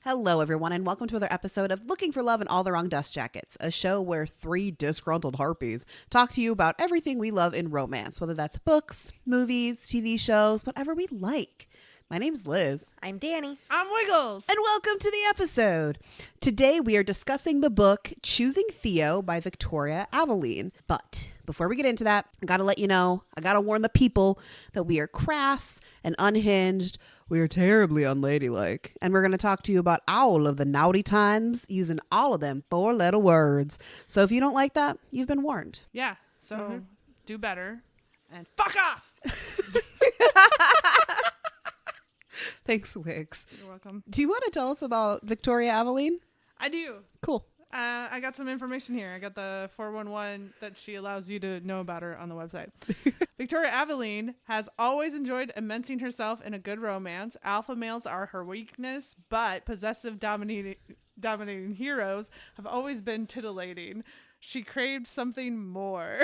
Hello, everyone, and welcome to another episode of Looking for Love in All the Wrong Dust Jackets, a show where three disgruntled harpies talk to you about everything we love in romance, whether that's books, movies, TV shows, whatever we like. My name's Liz. I'm Danny. I'm Wiggles. And welcome to the episode. Today we are discussing the book Choosing Theo by Victoria Aveline. But before we get into that, I gotta let you know, I gotta warn the people that we are crass and unhinged. We are terribly unladylike. And we're gonna talk to you about all of the naughty times using all of them 4-letter words. So if you don't like that, you've been warned. Yeah, so do better and fuck off. Thanks, Wiggs. You're welcome. Do you want to tell us about Victoria Aveline? I do. Cool. I got some information here. I got the 411 that she allows you to know about her on the website. Victoria Aveline has always enjoyed immersing herself in a good romance. Alpha males are her weakness, but possessive dominating heroes have always been titillating. She craved something more.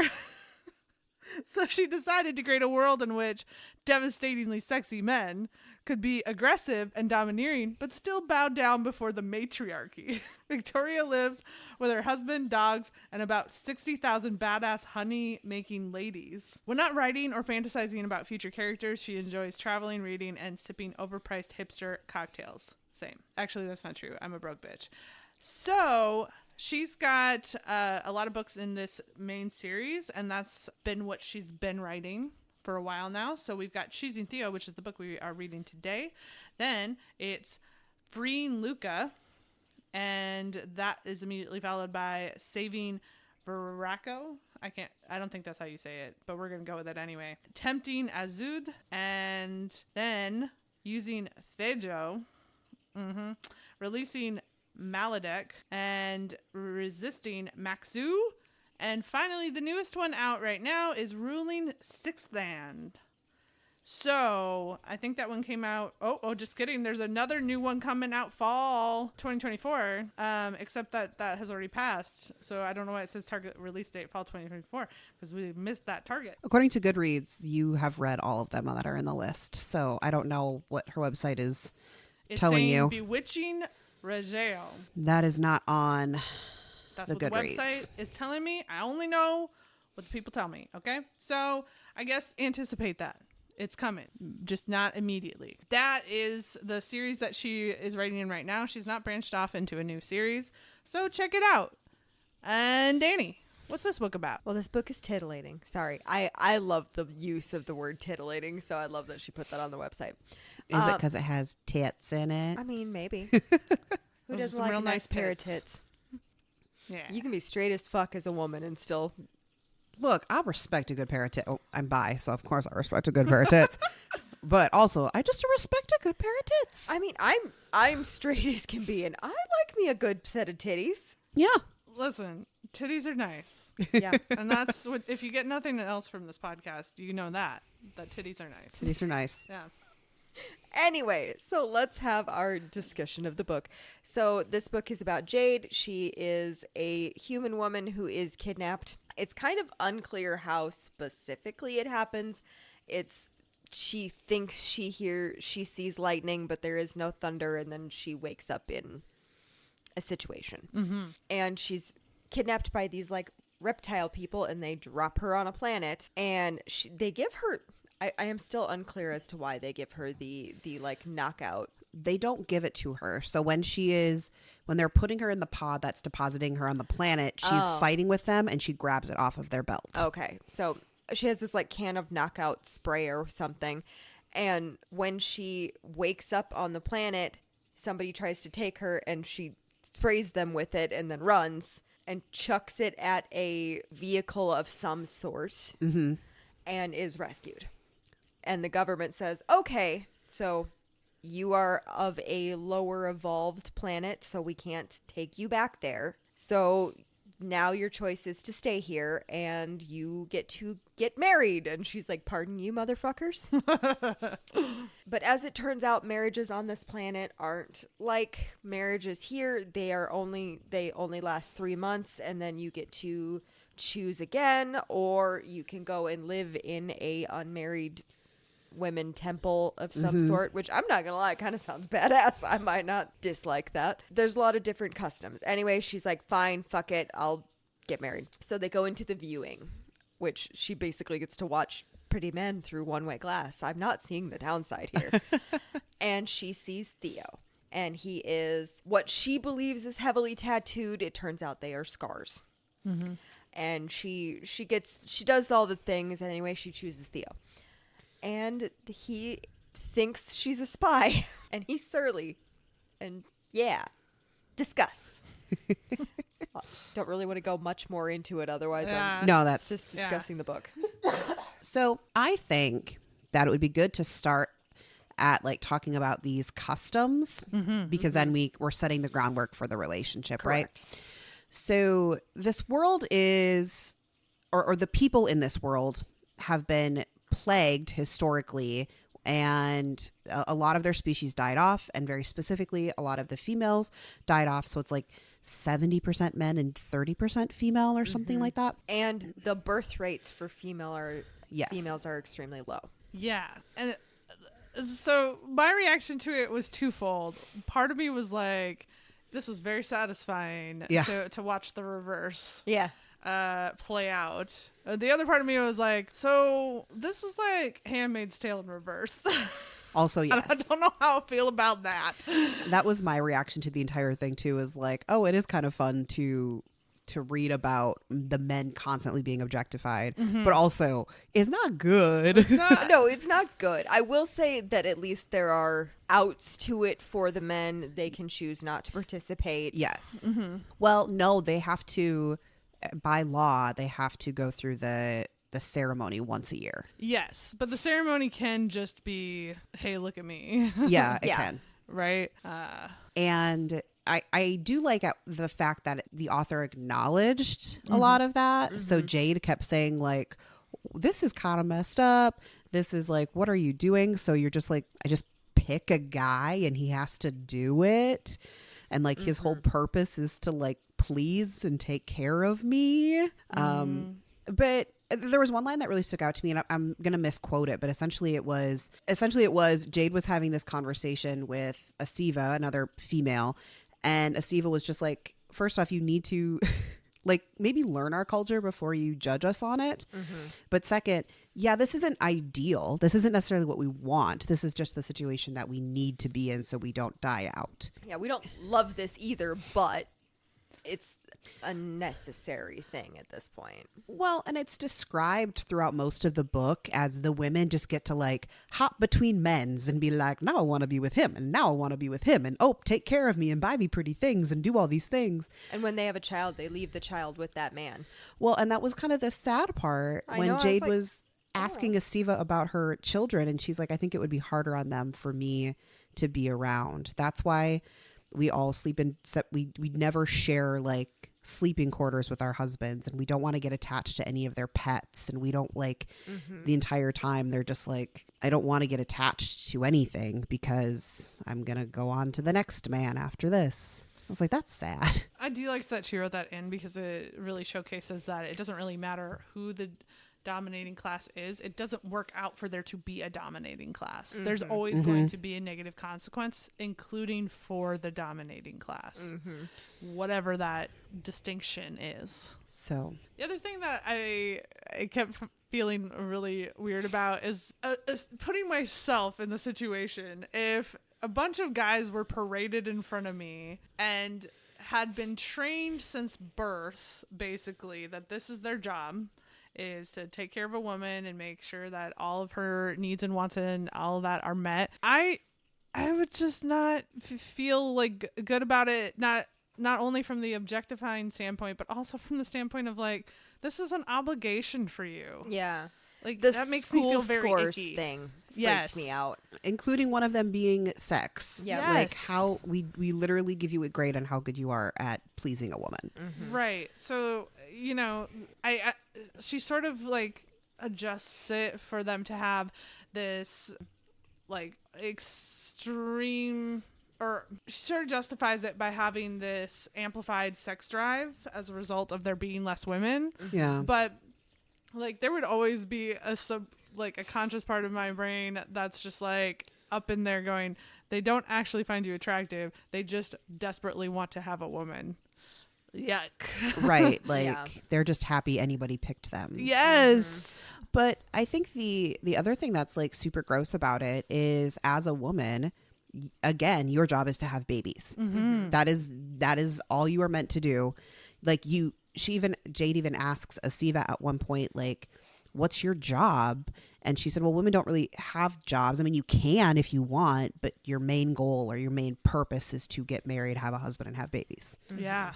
So she decided to create a world in which devastatingly sexy men could be aggressive and domineering, but still bow down before the matriarchy. Victoria lives with her husband, dogs, and about 60,000 badass honey-making ladies. When not writing or fantasizing about future characters, she enjoys traveling, reading, and sipping overpriced hipster cocktails. Same. Actually, that's not true. I'm a broke bitch. So she's got a lot of books in this main series, and that's been what she's been writing for a while now. So we've got Choosing Theo, which is the book we are reading today. Then it's Freeing Luca, and that is immediately followed by Saving Veraco. I don't think that's how you say it, but we're going to go with it anyway. Tempting Azud, and then Using Theo, Releasing Maladek, and Resisting Maxu. And finally, the newest one out right now is Ruling Sixth Land. So I think that one came out. Oh, just kidding. There's another new one coming out fall 2024. Except that has already passed. So I don't know why it says target release date fall 2024, because we missed that target. According to Goodreads, you have read all of them that are in the list. So I don't know what her website is telling you. Bewitching Regale. That is not on That's the what Goodreads. the website is telling me. I only know what the people tell me. Okay. So I guess anticipate that. It's coming, just not immediately. That is the series that she is writing in right now. She's not branched off into a new series. So check it out. And Danny, what's this book about? Well, this book is titillating. Sorry. I love the use of the word titillating, so I love that she put that on the website. Is it because it has tits in it? I mean, maybe. Those Who are doesn't some like real a nice nice pair of tits. tits? Yeah. You can be straight as fuck as a woman and still... Look, I respect a good pair of tits. Oh, I'm bi, so of course I respect a good pair of tits. But also, I just respect a good pair of tits. I mean, I'm straight as can be, and I like me a good set of titties. Yeah. Listen, titties are nice. Yeah. And that's what, if you get nothing else from this podcast, you know that titties are nice. Titties are nice. Yeah. Anyway, so let's have our discussion of the book. So this book is about Jade. She is a human woman who is kidnapped. It's kind of unclear how specifically it happens. She thinks she sees lightning, but there is no thunder, and then she wakes up in a situation. Mm-hmm. And she's kidnapped by these like reptile people, and they drop her on a planet, and they give her... I am still unclear as to why they give her the like knockout. They don't give it to her. So when they're putting her in the pod that's depositing her on the planet, she's fighting with them and she grabs it off of their belt. Okay. So she has this like can of knockout spray or something. And when she wakes up on the planet, somebody tries to take her and she sprays them with it and then runs and chucks it at a vehicle of some sort and is rescued. And the government says, okay, so you are of a lower evolved planet, so we can't take you back there. So now your choice is to stay here and you get to get married. And she's like, pardon you, motherfuckers. But as it turns out, marriages on this planet aren't like marriages here. They only last 3 months, and then you get to choose again, or you can go and live in a unmarried women temple of some sort, which I'm not gonna lie, kind of sounds badass. I might not dislike that. There's a lot of different customs. Anyway, she's like, fine, fuck it, I'll get married. So they go into the viewing, which she basically gets to watch pretty men through one-way glass. I'm not seeing the downside here. And she sees Theo, and he is what she believes is heavily tattooed. It turns out they are scars. And she does all the things, and anyway, she chooses Theo. And he thinks she's a spy, and he's surly. And yeah, discuss. Don't really want to go much more into it, otherwise I'm No, that's just discussing the book. So I think that it would be good to start at like talking about these customs because then we're setting the groundwork for the relationship, Correct. right? So this world is, or the people in this world have been plagued historically, and a lot of their species died off, and very specifically, a lot of the females died off. So it's like 70% men and 30% female or something like that. And the birth rates for females are extremely low. Yeah. And so my reaction to it was twofold. Part of me was like, this was very satisfying to watch the reverse play out. The other part of me was like, so this is like Handmaid's Tale in reverse. Also, yes. I don't know how I feel about that. That was my reaction to the entire thing too, is like, oh, it is kind of fun to read about the men constantly being objectified, but also it's not good. No, it's not good. I will say that at least there are outs to it for the men. They can choose not to participate. Yes. Well, no, they have to, by law, they have to go through the ceremony once a year. Yes, but the ceremony can just be, hey, look at me. Yeah, it can. Right? And I do like the fact that the author acknowledged a lot of that. So Jade kept saying like, this is kind of messed up. This is like, what are you doing? So you're just like, I just pick a guy and he has to do it. And like his whole purpose is to like please and take care of me. But there was one line that really stuck out to me, and I'm going to misquote it, but essentially it was Jade was having this conversation with Asiva, another female, and Asiva was just like, first off, you need to like maybe learn our culture before you judge us on it. But second, this isn't ideal. This isn't necessarily what we want. This is just the situation that we need to be in so we don't die out. Yeah, we don't love this either, but it's a necessary thing at this point. Well, and it's described throughout most of the book as the women just get to like hop between men's and be like, now I want to be with him, and now I want to be with him, and oh, take care of me and buy me pretty things and do all these things. And when they have a child, they leave the child with that man. Well, and that was kind of the sad part when Jade was asking Asiva about her children, and she's like, I think it would be harder on them for me to be around. That's why we all sleep in, we never share like sleeping quarters with our husbands, and we don't want to get attached to any of their pets, and we don't like the entire time they're just like, I don't want to get attached to anything because I'm gonna go on to the next man after this. I was like, that's sad. I do like that she wrote that in because it really showcases that it doesn't really matter who the dominating class is. It doesn't work out for there to be a dominating class. There's always going to be a negative consequence, including for the dominating class, whatever that distinction is. So the other thing that I kept feeling really weird about is putting myself in the situation. If a bunch of guys were paraded in front of me and had been trained since birth, basically, that this is their job, is to take care of a woman and make sure that all of her needs and wants and all of that are met, I would just not feel like good about it, not only from the objectifying standpoint, but also from the standpoint of like, this is an obligation for you. Yeah. Like the that makes me feel very scores icky. thing freaked me out. including one of them being sex. Yeah. Like how we literally give you a grade on how good you are at pleasing a woman. Right. So, you know, I she sort of like adjusts it for them to have this like extreme, or she sort of justifies it by having this amplified sex drive as a result of there being less women. Yeah. But like there would always be like a conscious part of my brain that's just like up in there going, they don't actually find you attractive. They just desperately want to have a woman. Yuck. Right. Like Yeah. they're just happy anybody picked them. Yes. But I think the other thing that's like super gross about it is, as a woman, again, your job is to have babies. That is all you are meant to do. Like Jade even asks Asiva at one point, like, what's your job? And she said, well, women don't really have jobs. I mean, you can if you want, but your main goal or your main purpose is to get married, have a husband, and have babies. Yeah.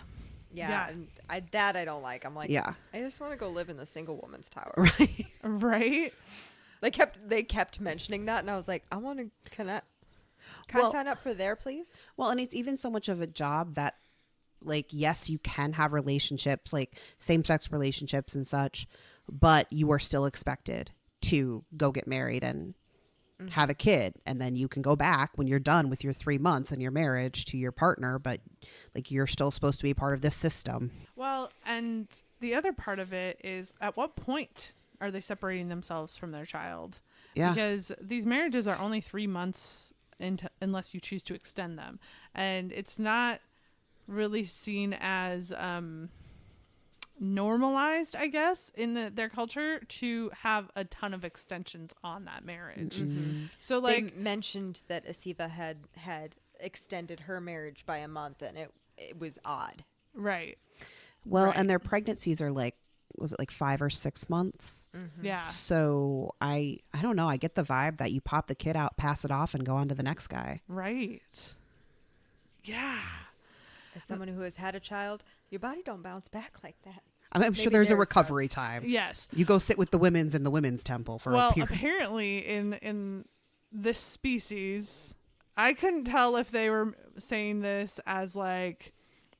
Yeah, and I don't like. I'm like, Yeah. I just want to go live in the single woman's tower. Right. Right. They kept mentioning that, and I was like, I want to connect. Can I sign up for there, please? Well, and it's even so much of a job that, like, yes, you can have relationships, like same-sex relationships and such, but you are still expected to go get married and have a kid, and then you can go back when you're done with your 3 months in your marriage to your partner, but like you're still supposed to be part of this system. Well, and the other part of it is, at what point are they separating themselves from their child? Yeah. Because these marriages are only 3 months into, unless you choose to extend them, and it's not really seen as normalized, I guess, in their culture to have a ton of extensions on that marriage. So like They mentioned that Asiva had extended her marriage by a month, and it was odd. right. Well, Right. and their pregnancies are like, was it like 5 or 6 months? Yeah. So I don't know. I get the vibe that you pop the kid out, pass it off, and go on to the next guy. Right. Yeah. As someone who has had a child, your body don't bounce back like that. I'm sure Maybe there's a there's recovery us. time. Yes. You go sit with the women's in the women's temple for a Well, period. apparently in this species, I couldn't tell if they were saying this as like,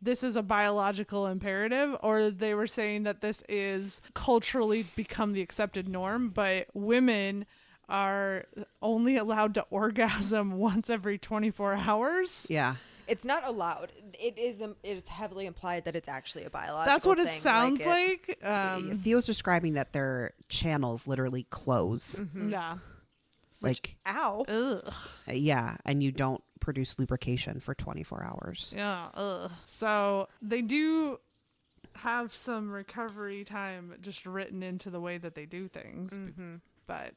this is a biological imperative, or they were saying that this is culturally become the accepted norm, but women are only allowed to orgasm once every 24 hours. Yeah. It's not allowed. It's heavily implied that it's actually a biological That's what it thing. sounds like. Theo's describing that their channels literally close. Yeah. Like, Ow. Ugh. yeah. And you don't produce lubrication for 24 hours. Yeah. Ugh. So they do have some recovery time just written into the way that they do things. But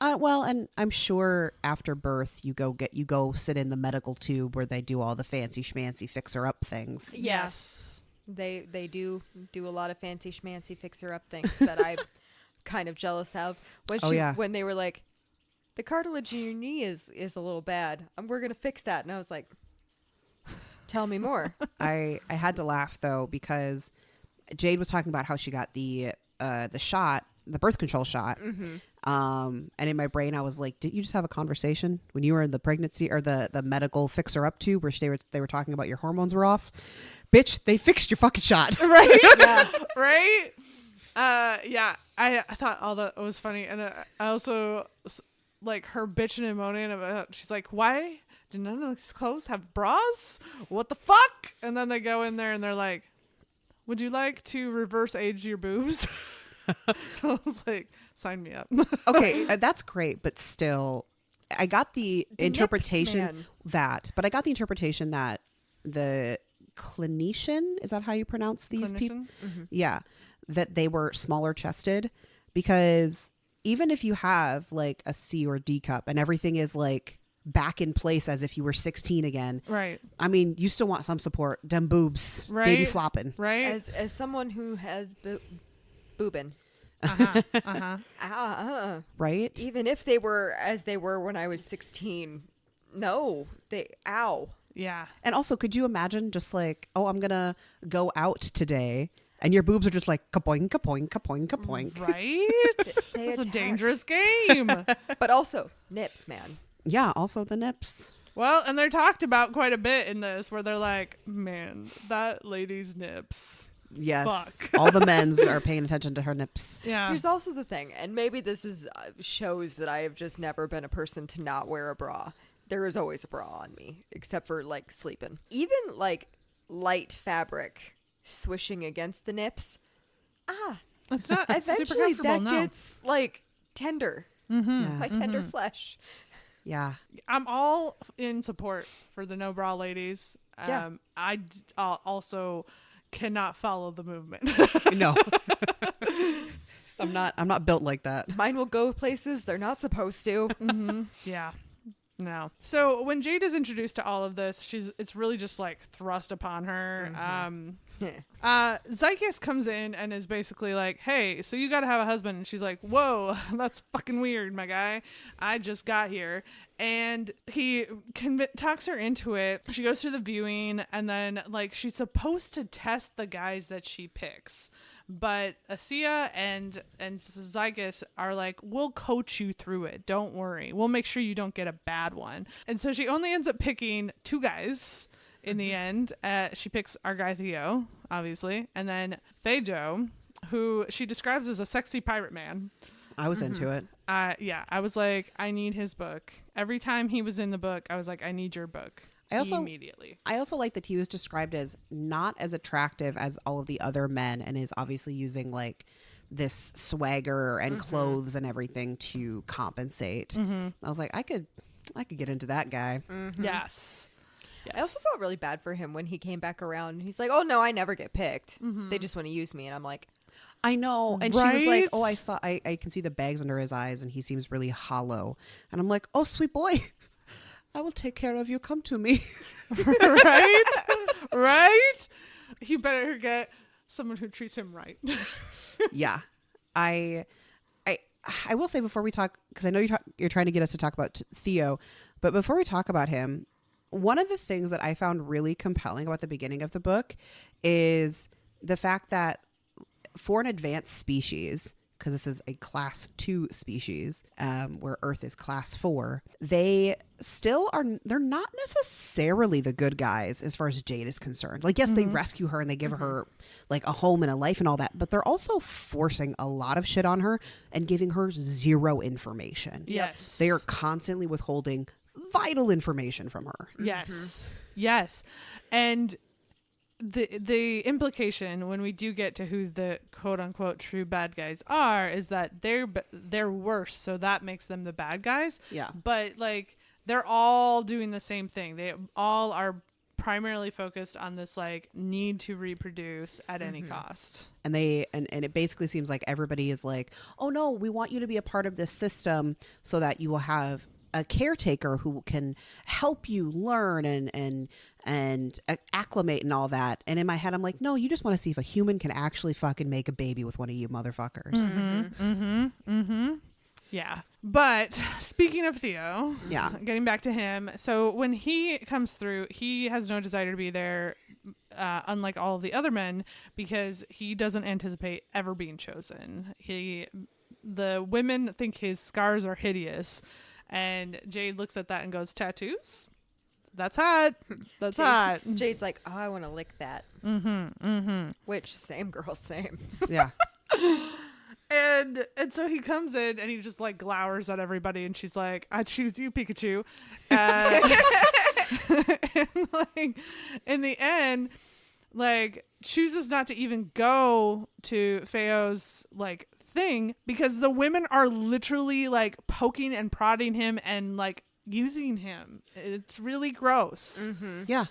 Well, and I'm sure after birth, you go sit in the medical tube where they do all the fancy schmancy fixer up things. yes. They do a lot of fancy schmancy fixer up things that I'm kind of jealous of. When they were like, the cartilage in your knee is a little bad. We're gonna fix that, and I was like, tell me more. I had to laugh though, because Jade was talking about how she got the shot, the birth control shot. And in my brain I was like, didn't you just have a conversation when you were in the pregnancy or the medical fixer up tube where they were talking about your hormones were off? Bitch, they fixed your fucking shot. Right. Yeah. Right. Yeah. I thought all that was funny, and I also like her bitching and moaning about. She's like, "Why do none of these clothes have bras? What the fuck?" And then they go in there and they're like, "Would you like to reverse age your boobs?" I was like, "Sign me up." Okay, that's great, but still, I got the interpretation nips, but I got the interpretation that the clinician, is that how you pronounce these people? Clinician? Yeah, that they were smaller chested, because even if you have like a C or D cup and everything is like back in place as if you were 16 again, Right. I mean, you still want some support. Dem boobs, Right. baby flopping, Right. As someone who has boobin, right? even if they were as they were when I was 16, no, ow. Yeah. And also, could you imagine just like, oh, I'm gonna go out today, and your boobs are just like kapoink, kapoink, kapoink, kapoink. Right. They It's a attack. dangerous game. But also nips, man. Yeah. Also the nips. Well, and they're talked about quite a bit in this, where they're like, "Man, that lady's nips." Yes. Fuck. All the men's are paying attention to her nips. Yeah. Here's also the thing, and maybe this is shows that I have just never been a person to not wear a bra. There is always a bra on me, except for like sleeping. Even like light fabric swishing against the nips. It's not super Eventually comfortable. that No. gets like tender. Mm-hmm. My tender flesh. Yeah. I'm all in support for the no bra ladies. Yeah. I also cannot follow the movement. No. I'm not built like that. Mine will go places they're not supposed to. Yeah. No. So when Jade is introduced to all of this, it's really just like thrust upon her. Zykus comes in and is basically like, hey, so you got to have a husband. And she's like, whoa, that's fucking weird, my guy. I just got here. And he talks her into it. She goes through the viewing, and then like she's supposed to test the guys that she picks. But Asiya and Zygus are like, we'll coach you through it. Don't worry. We'll make sure you don't get a bad one. And so she only ends up picking 2 guys in the end. She picks our guy Theo, obviously. And then Thejo, who she describes as a sexy pirate man. I was into it. Yeah, I was like, I need his book. Every time he was in the book, I was like, I need your book. Immediately. I also like that he was described as not as attractive as all of the other men, and is obviously using like this swagger and clothes and everything to compensate. I was like, I could get into that guy. Yes. I also felt really bad for him when he came back around. He's like, oh no, I never get picked. They just want to use me. And I'm like, I know. And she Right? was like, oh, I can see the bags under his eyes and he seems really hollow. And I'm like, oh, sweet boy, I will take care of you. Come to me. Right? Right? He better get someone who treats him right. Yeah. I will say before we talk, because I know you're trying to get us to talk about Theo, but before we talk about him, one of the things that I found really compelling about the beginning of the book is the fact that for an advanced species, because this is a class 2 species, where Earth is class 4, they're not necessarily the good guys as far as Jade is concerned. Like, yes, they rescue her and they give her like a home and a life and all that, but they're also forcing a lot of shit on her and giving her zero information. Yes. They are constantly withholding vital information from her. Yes. Yes. And the implication when we do get to who the quote unquote true bad guys are is that they're worse, so that makes them the bad guys. Yeah. But like they're all doing the same thing. They all are primarily focused on this like need to reproduce at any cost. And it basically seems like everybody is like, oh no, we want you to be a part of this system so that you will have a caretaker who can help you learn and acclimate and all that. And in my head, I'm like, no, you just want to see if a human can actually fucking make a baby with one of you motherfuckers. Yeah. But speaking of Theo, Yeah. getting back to him. So when he comes through, he has no desire to be there, unlike all of the other men, because he doesn't anticipate ever being chosen. The women think his scars are hideous. And Jade looks at that and goes, tattoos? That's hot. That's hot. Jade's like, oh, I want to lick that. Which, same girl, same. Yeah. And so he comes in and he just like glowers at everybody, and she's like, I choose you, Pikachu. And like in the end, like chooses not to even go to Feo's like thing because the women are literally like poking and prodding him and like using him. It's really gross. Yeah.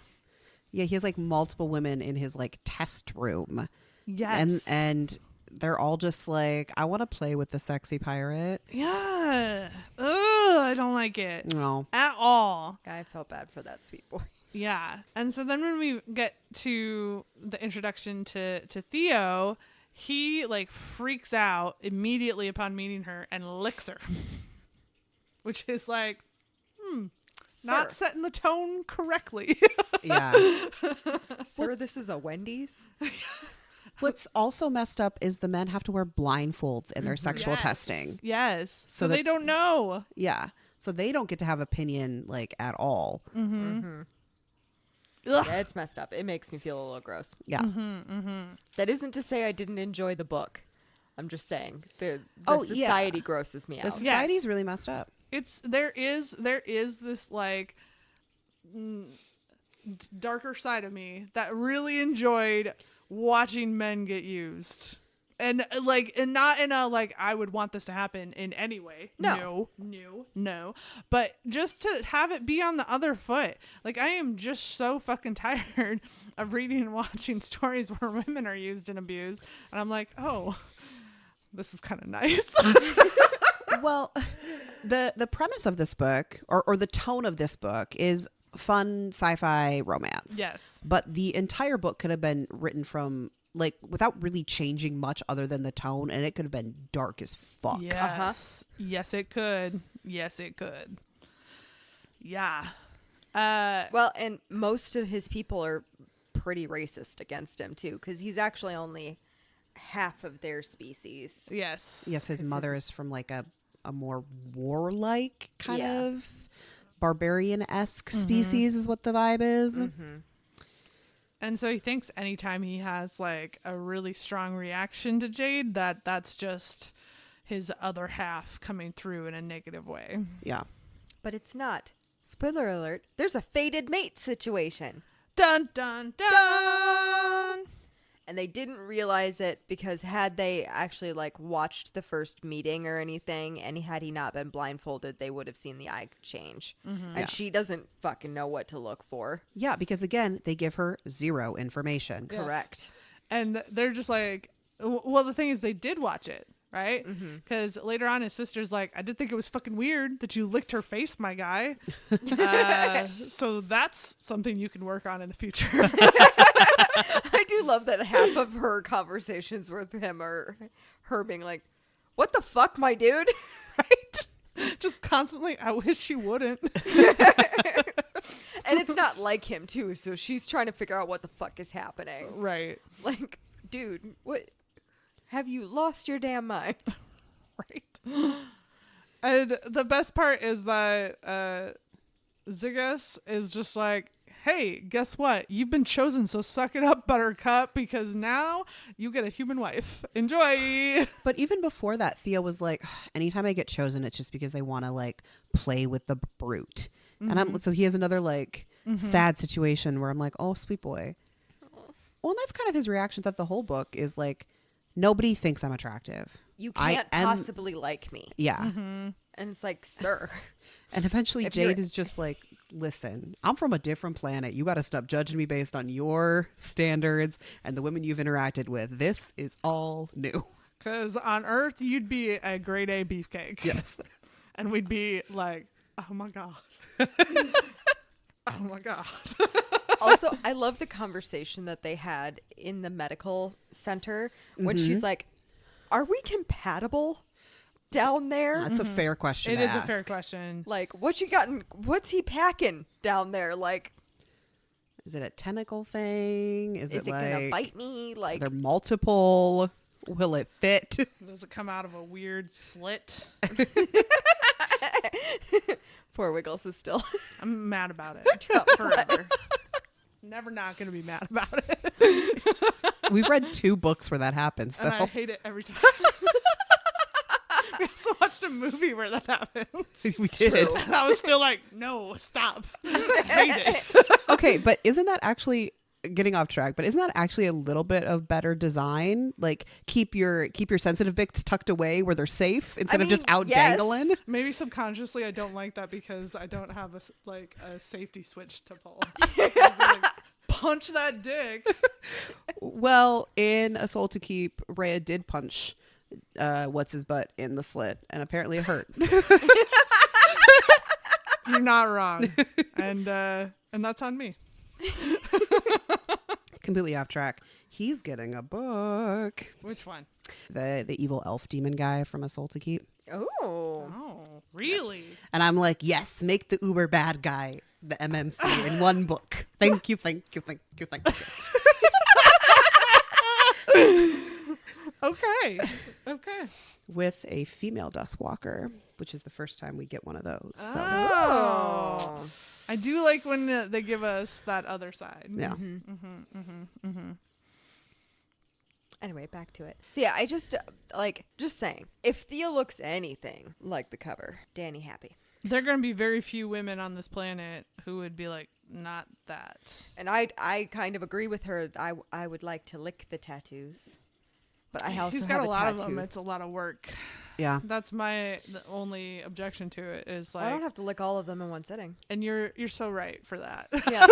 Yeah. He has like multiple women in his like test room. Yes. And they're all just like, I want to play with the sexy pirate. Yeah. Ugh, I don't like it No. at all. I felt bad for that sweet boy. Yeah. And so then when we get to the introduction to Theo, he like freaks out immediately upon meeting her and licks her. Which is like, not setting the tone correctly. Yeah. Sir, this is a Wendy's? What's also messed up is the men have to wear blindfolds in their sexual Yes. testing. Yes. So that- they don't know. Yeah. So they don't get to have opinion like at all. Ugh. Yeah, it's messed up. It makes me feel a little gross. Yeah. That isn't to say I didn't enjoy the book. I'm just saying the Oh, society grosses me The out. society's really messed up. There is this like darker side of me that really enjoyed watching men get used And not in a like I would want this to happen in any way. No. No. But just to have it be on the other foot. Like I am just so fucking tired of reading and watching stories where women are used and abused, and I'm like, oh, this is kind of nice. Well, the premise of this book or the tone of this book is fun sci-fi romance. Yes. But the entire book could have been written from like without really changing much other than the tone, and it could have been dark as fuck. Yes. Yes, it could. Yeah. Well, and most of his people are pretty racist against him too, because he's actually only half of their species. Yes. Yes, his mother is from like a more warlike kind Yeah. of barbarian-esque species is what the vibe is. Mm-hmm. And so he thinks anytime he has like a really strong reaction to Jade, that's just his other half coming through in a negative way. Yeah. But it's not. Spoiler alert, there's a fated mate situation. Dun, dun, dun! And they didn't realize it because had they actually like watched the first meeting or anything, and had he not been blindfolded, they would have seen the eye change. And Yeah. she doesn't fucking know what to look for. Yeah, because again, they give her zero information. Yes. Correct. And they're just like, well, the thing is they did watch it, right? Because later on his sister's like, I did think it was fucking weird that you licked her face, my guy. So that's something you can work on in the future. I do love that half of her conversations with him are her being like, what the fuck, my dude? Right? Just constantly, I wish you wouldn't. And it's not like him too, so she's trying to figure out what the fuck is happening. Right. Like, dude, what? Have you lost your damn mind? Right. And the best part is that Ziggus is just like, hey, guess what? You've been chosen, so suck it up, Buttercup, because now you get a human wife. Enjoy. But even before that, Theo was like, anytime I get chosen, it's just because they want to like play with the brute. And so he has another like sad situation where I'm like, oh, sweet boy. Well, and that's kind of his reaction throughout the whole book is like, nobody thinks I'm attractive. You I can't am- possibly like me. Yeah. And it's like, sir. And eventually If you're- Jade is just like, listen, I'm from a different planet. You got to stop judging me based on your standards and the women you've interacted with. This is all new. Because on Earth, you'd be a grade A beefcake. Yes. And we'd be like, oh my God. Oh my God. Also, I love the conversation that they had in the medical center when she's like, are we compatible down there? That's a fair question It to is ask. a fair question. Like, what you got? What's he packing down there? Like, Is it a tentacle thing? Is it like, gonna bite me? Like, are there multiple? Will it fit? Does it come out of a weird slit? poor Wiggles is still. I'm mad about it. Forever. Never not going to be mad about it. We've read 2 books where that happens, And I though. hate it every time. We also watched a movie where that happens. We did. And I was still like, no, stop. I hate it. Okay, but isn't that actually getting off track? But isn't that actually a little bit of better design? Like keep your sensitive bits tucked away where they're safe instead of just mean, out yes. dangling. Maybe subconsciously I don't like that because I don't have a safety switch to pull. I'd be like, punch that dick. Well, in A Soul to Keep, Rhea did punch what's his butt in the slit, and apparently it hurt. You're not wrong. And that's on me. Completely off track. He's getting a book. Which one? The evil elf demon guy from A Soul to Keep. Oh. Oh, really? And I'm like, yes, make the uber bad guy the MMC in one book. Thank you, thank you, thank you, thank you. Okay. Okay. With a female Dustwalker, which is the first time we get one of those. So Oh. I do like when they give us that other side. yeah. Anyway, back to it. So yeah, I just just saying, if Theo looks anything like the cover, Danny happy. There are going to be very few women on this planet who would be like, not that. And I kind of agree with her. I would like to lick the tattoos. But I also He's have got a lot tattoo. of them. It's a lot of work. Yeah. That's the only objection to it is Well, I like, don't have to lick all of them in one sitting. and you're so right for that. Yeah.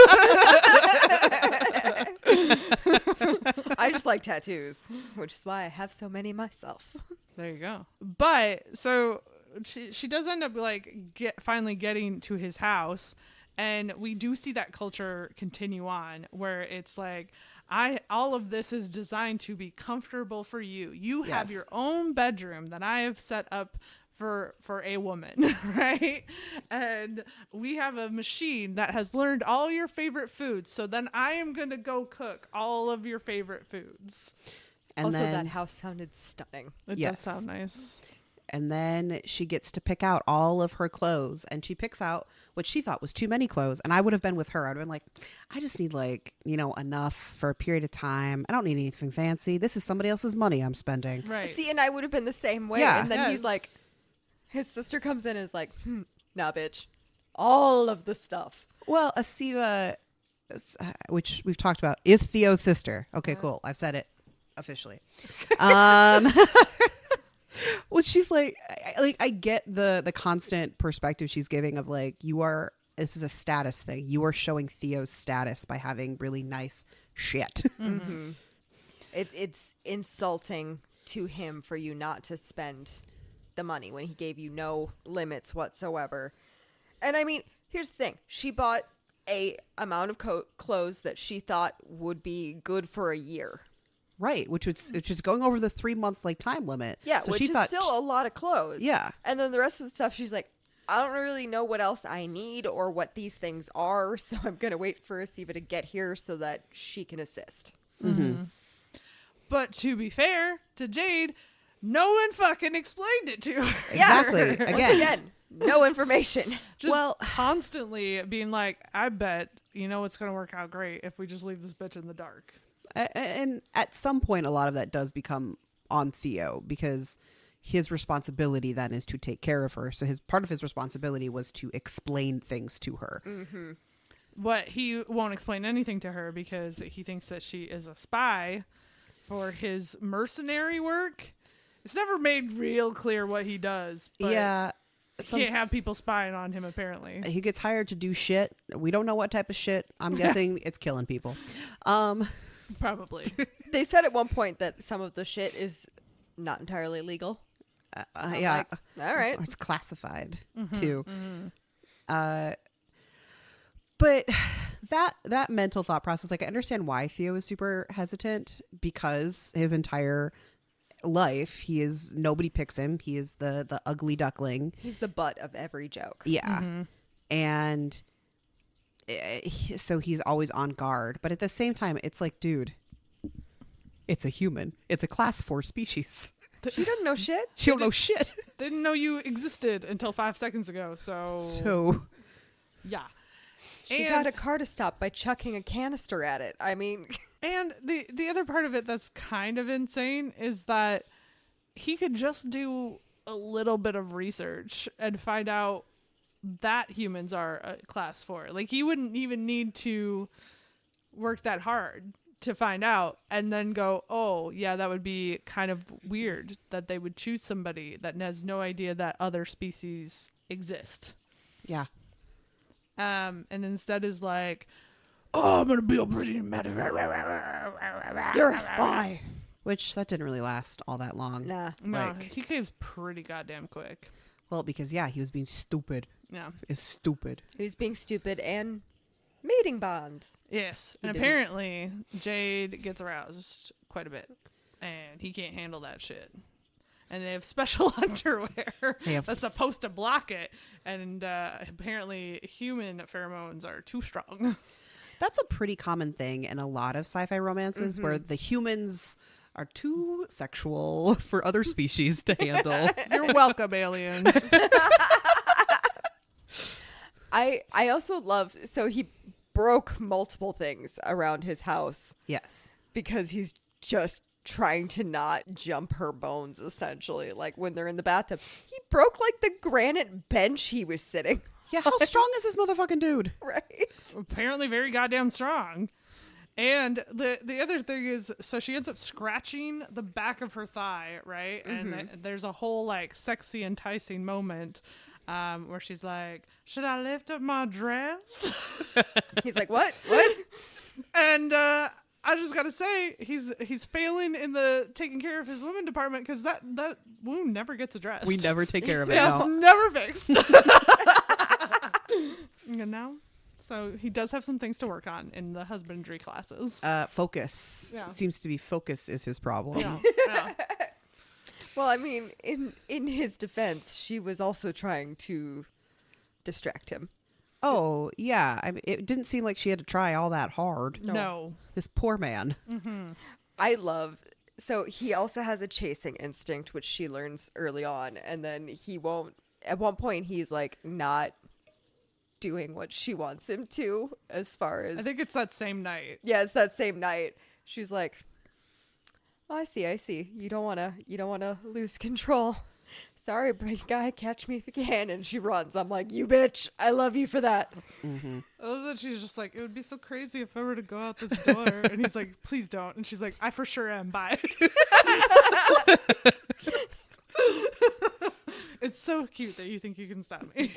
I just like tattoos, which is why I have so many myself. There you go. But so she does end up like finally getting to his house, and we do see that culture continue on where it's like, all of this is designed to be comfortable for you. You have Yes. your own bedroom that I have set up for a woman, right? And we have a machine that has learned all your favorite foods. So then I am going to go cook all of your favorite foods. And also, then, that house sounded stunning. It Yes. does sound nice. And then she gets to pick out all of her clothes, and she picks out what she thought was too many clothes. And I would have been with her. I'd have been like, I just need enough for a period of time. I don't need anything fancy. This is somebody else's money I'm spending. Right. See, and I would have been the same way. Yeah. And then Yes. he's like, his sister comes in and is like, nah, bitch. All of the stuff. Well, Asiva, which we've talked about, is Theo's sister. Okay, cool. I've said it officially. Well, she's like, I get the constant perspective she's giving of like, this is a status thing. You are showing Theo's status by having really nice shit. Mm-hmm. It's insulting to him for you not to spend the money when he gave you no limits whatsoever. And I mean, here's the thing. She bought a amount of clothes that she thought would be good for a year. Right, which is going over the 3-month like time limit. Yeah, so which she is thought still a lot of clothes. Yeah. And then the rest of the stuff, she's like, I don't really know what else I need or what these things are, so I'm going to wait for Asiva to get here so that she can assist. Mm-hmm. But to be fair to Jade, no one fucking explained it to her. Exactly. Once Again. again, no information. Just constantly being like, I bet it's going to work out great if we just leave this bitch in the dark. And at some point, a lot of that does become on Theo because his responsibility then is to take care of her. So part of his responsibility was to explain things to her. Mm-hmm. But he won't explain anything to her because he thinks that she is a spy for his mercenary work. It's never made real clear what he does. But Yeah. he can't have people spying on him, apparently. He gets hired to do shit. We don't know what type of shit. I'm guessing it's killing people. Probably. They said at one point that some of the shit is not entirely legal. Yeah. Like, all right. Or it's classified too. But that mental thought process, like I understand why Theo is super hesitant because his entire life nobody picks him. He is the ugly duckling. He's the butt of every joke. Yeah. And so he's always on guard. But at the same time, it's like, dude, it's a human. It's a class 4 species. She doesn't know shit. She don't know shit. Didn't know you existed until 5 seconds ago. So yeah. She got a car to stop by chucking a canister at it. I mean, and the other part of it that's kind of insane is that he could just do a little bit of research and find out that humans are a class 4. Like he wouldn't even need to work that hard to find out and then go, oh yeah, that would be kind of weird that they would choose somebody that has no idea that other species exist. Yeah. And instead is like, oh, I'm gonna be a pretty mad. you're a spy. Which that didn't really last all that long. Nah. No, Like- he caves pretty goddamn quick. Well, because he was being stupid. Yeah. Is stupid. He's being stupid and mating bond. Yes. He And didn't. apparently Jade gets aroused quite a bit. And he can't handle that shit. And they have special underwear They have- that's supposed to block it. And apparently human pheromones are too strong. That's a pretty common thing in a lot of sci-fi romances where the humans are too sexual for other species to handle. You're welcome, aliens. I also love, so he broke multiple things around his house Yes. because he's just trying to not jump her bones, essentially. Like when they're in the bathtub, he broke like the granite bench he was sitting. Yeah, how strong is this motherfucking dude? Right. Apparently very goddamn strong. And the other thing is, so she ends up scratching the back of her thigh, right? And there's a whole like sexy, enticing moment where she's like, "Should I lift up my dress?" He's like, what? What? And I just gotta say, he's failing in the taking care of his women department, because that wound never gets addressed. We never take care of it. Yeah, No. it's never fixed. You know? So he does have some things to work on in the husbandry classes. Focus. Yeah. Seems to be focus is his problem. Yeah. Yeah. Well, I mean, in his defense, she was also trying to distract him. Oh, yeah. I mean, it didn't seem like she had to try all that hard. No. This poor man. I love. So he also has a chasing instinct, which she learns early on, and then he won't. At one point, he's like not doing what she wants him to, as far as I think it's that same night. yeah, it's that same night. She's like, oh, I see. You don't wanna lose control. Sorry, big guy, catch me if you can. And she runs. I'm like, you bitch. I love you for that. I love that she's just like, it would be so crazy if I were to go out this door. And he's like, please don't. And she's like, I for sure am. Bye. It's so cute that you think you can stop me.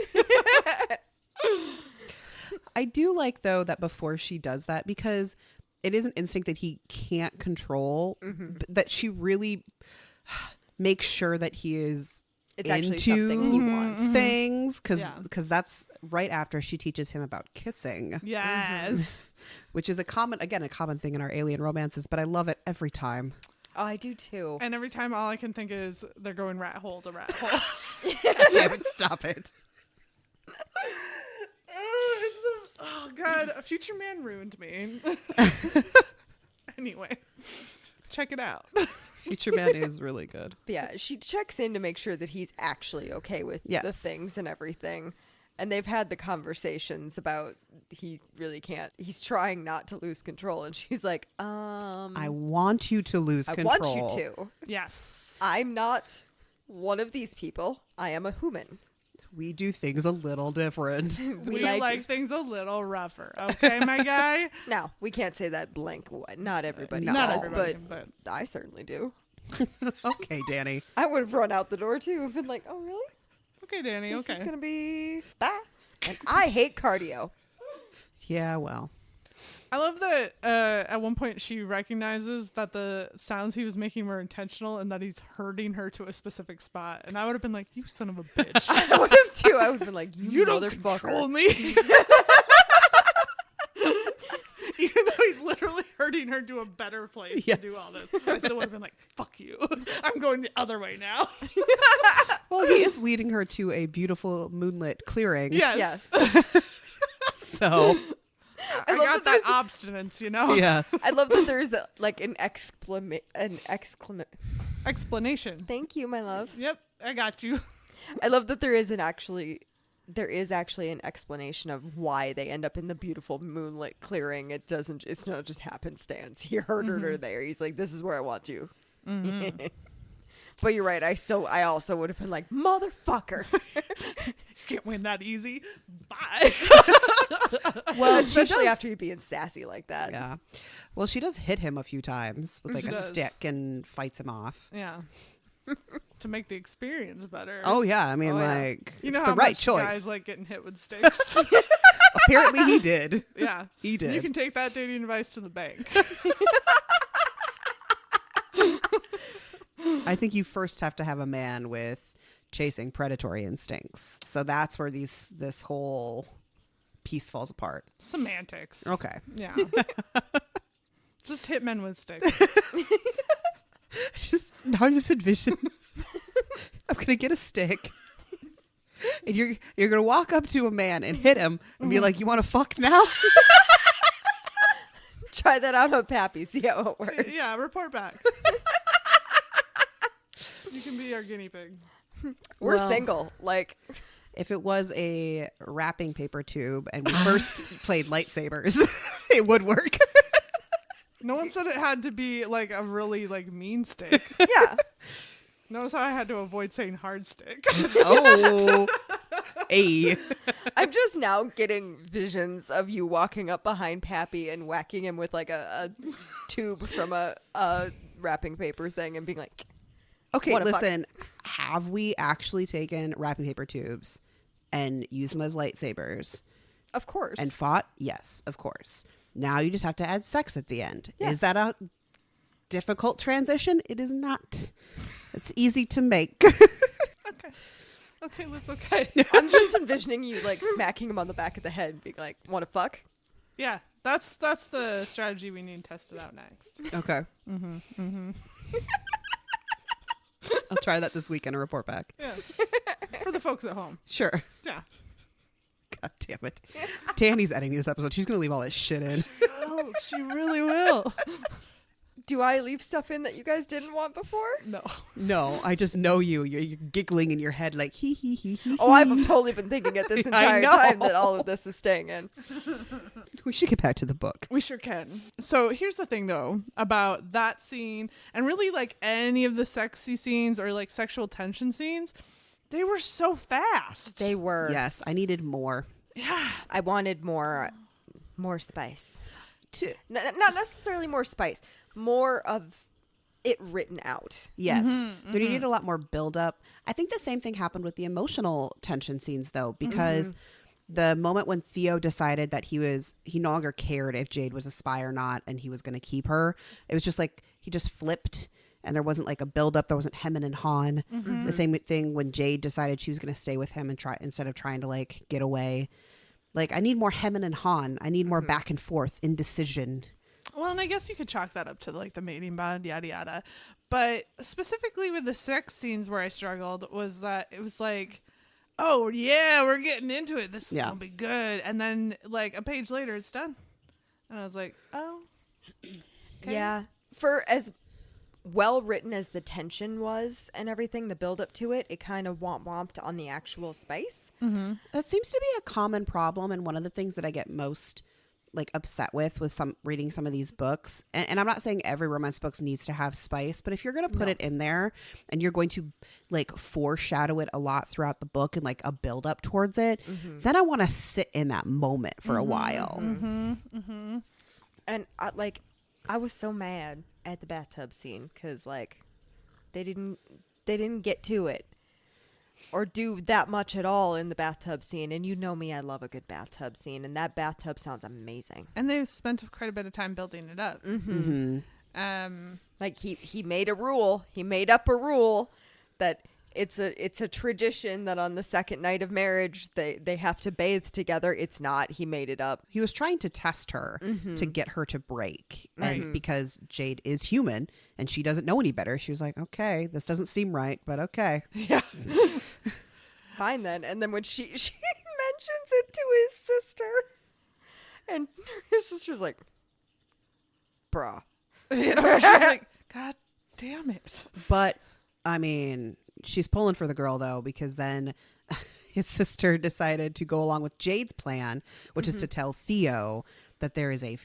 I do like, though, that before she does that, because it is an instinct that he can't control, that she really makes sure that he is It's actually into something he wants. things, because Yeah. that's right after she teaches him about kissing, Yes. which is a common thing in our alien romances, but I love it every time. Oh, I do too. And every time all I can think is they're going rat hole to rat hole. Damn it, stop it. Oh God, a future man ruined me. Anyway, check it out. Future Man is really good. But yeah, she checks in to make sure that he's actually okay with the Yes. things and everything. And they've had the conversations about he really can't. He's trying not to lose control. And she's like, I want you to lose I control. want you to. Yes. I'm not one of these people. I am a human. We do things a little different. We like things a little rougher. Okay, my guy? Now, we can't say that blank. Not everybody Not does, everybody, but I certainly do. Okay, Danny. I would have run out the door too and been like, oh, really? Okay, Danny, This okay. is going to be that. And I hate cardio. Yeah, well. I love that at one point she recognizes that the sounds he was making were intentional and that he's hurting her to a specific spot. And I would have been like, you son of a bitch. I would have too. I would have been like, You don't motherfucker. control me. Even though he's literally hurting her to a better place to do all this. I still would have been like, fuck you. I'm going the other way now. Well, he is leading her to a beautiful moonlit clearing. Yes. Yes. So, I love got that that there's- obstinance, you know? yes. I love that there's like an Explanation. Thank you, my love. Yep, I got you. I love that there is actually an explanation of why they end up in the beautiful moonlit clearing. It's not just happenstance. He heard her there. He's like, this is where I want you. But you're right. I also would have been like, motherfucker. You can't win that easy. Bye. Well, she Especially does, after you being sassy like that. yeah. Well, she does hit him a few times with like She a does. stick and fights him off. Yeah. To make the experience better. Oh yeah, I mean, Oh, yeah. like You know it's how the right much choice. guys like getting hit with sticks? Apparently, he did. Yeah. He did. You can take that dating advice to the bank. I think you first have to have a man with chasing predatory instincts. So that's where this whole piece falls apart. Semantics. Okay. Yeah. Just hit men with sticks. Now I just envision I'm gonna get a stick and you're gonna walk up to a man and hit him and be like, you want to fuck now? Try that out on Pappy. See how it works. Yeah, report back. You can be our guinea pig. We're Well, single. Like, If it was a wrapping paper tube and we first played lightsabers, it would work. No one said it had to be like a really like mean stick. yeah. Notice how I had to avoid saying hard stick. Oh, Hey. I'm just now getting visions of you walking up behind Pappy and whacking him with like a tube from a wrapping paper thing and being like, Okay, "What a fuck." listen. Have we actually taken wrapping paper tubes and used them as lightsabers Of course. and fought? Yes, of course. Now you just have to add sex at the end. Yeah. Is that a difficult transition? It is not. It's easy to make. Okay, that's okay. I'm just envisioning you like smacking him on the back of the head and being like, "Want to fuck?" Yeah, that's the strategy we need tested out next. Okay. I'll try that this weekend and report back. Yeah, for the folks at home. Sure. Yeah. God damn it. Danny's editing this episode. She's going to leave all this shit in. Oh, she really will. Do I leave stuff in that you guys didn't want before? No. No, I just know you. You're giggling in your head like hee hee hee hee. Oh, I've totally been thinking it this I entire know. time that all of this is staying in. We should get back to the book. We sure can. So here's the thing, though, about that scene and really like any of the sexy scenes or like sexual tension scenes. They were so fast. They were. Yes, I needed more. Yeah. I wanted more spice. Not necessarily more spice, more of it written out. Yes. There needed a lot more build up. I think the same thing happened with the emotional tension scenes though, because the moment when Theo decided that he no longer cared if Jade was a spy or not and he was going to keep her, it was just like he just flipped and there wasn't like a build up. There wasn't hemming and hawing. The same thing when Jade decided she was going to stay with him and try instead of trying to like get away. Like I need more hemming and hawing. I need more back and forth, indecision. Well, and I guess you could chalk that up to like the mating bond, yada yada. But specifically with the sex scenes where I struggled was that it was like, oh yeah, we're getting into it. This is gonna be good. And then like a page later, it's done. And I was like, oh, okay. Yeah. For as well written as the tension was and everything, the build up to it, it kind of womped on the actual spice. That seems to be a common problem, and one of the things that I get most like upset with reading some of these books. And I'm not saying every romance book needs to have spice, but if you're going to put it in there and you're going to like foreshadow it a lot throughout the book and like a build up towards it, then I want to sit in that moment for a while. And I was so mad at the bathtub scene because like they didn't get to it or do that much at all in the bathtub scene. And you know me, I love a good bathtub scene, and that bathtub sounds amazing. And they've spent quite a bit of time building it up. Like he made a rule. He made up a rule that it's a tradition that on the second night of marriage they have to bathe together. It's not. He made it up. He was trying to test her to get her to break. And because Jade is human and she doesn't know any better, she was like, okay, this doesn't seem right, but okay. Yeah. Fine then. And then when she mentions it to his sister, and his sister's like, bruh. She's like, God damn it. But I mean, she's pulling for the girl though, because then his sister decided to go along with Jade's plan, which is to tell Theo that there is a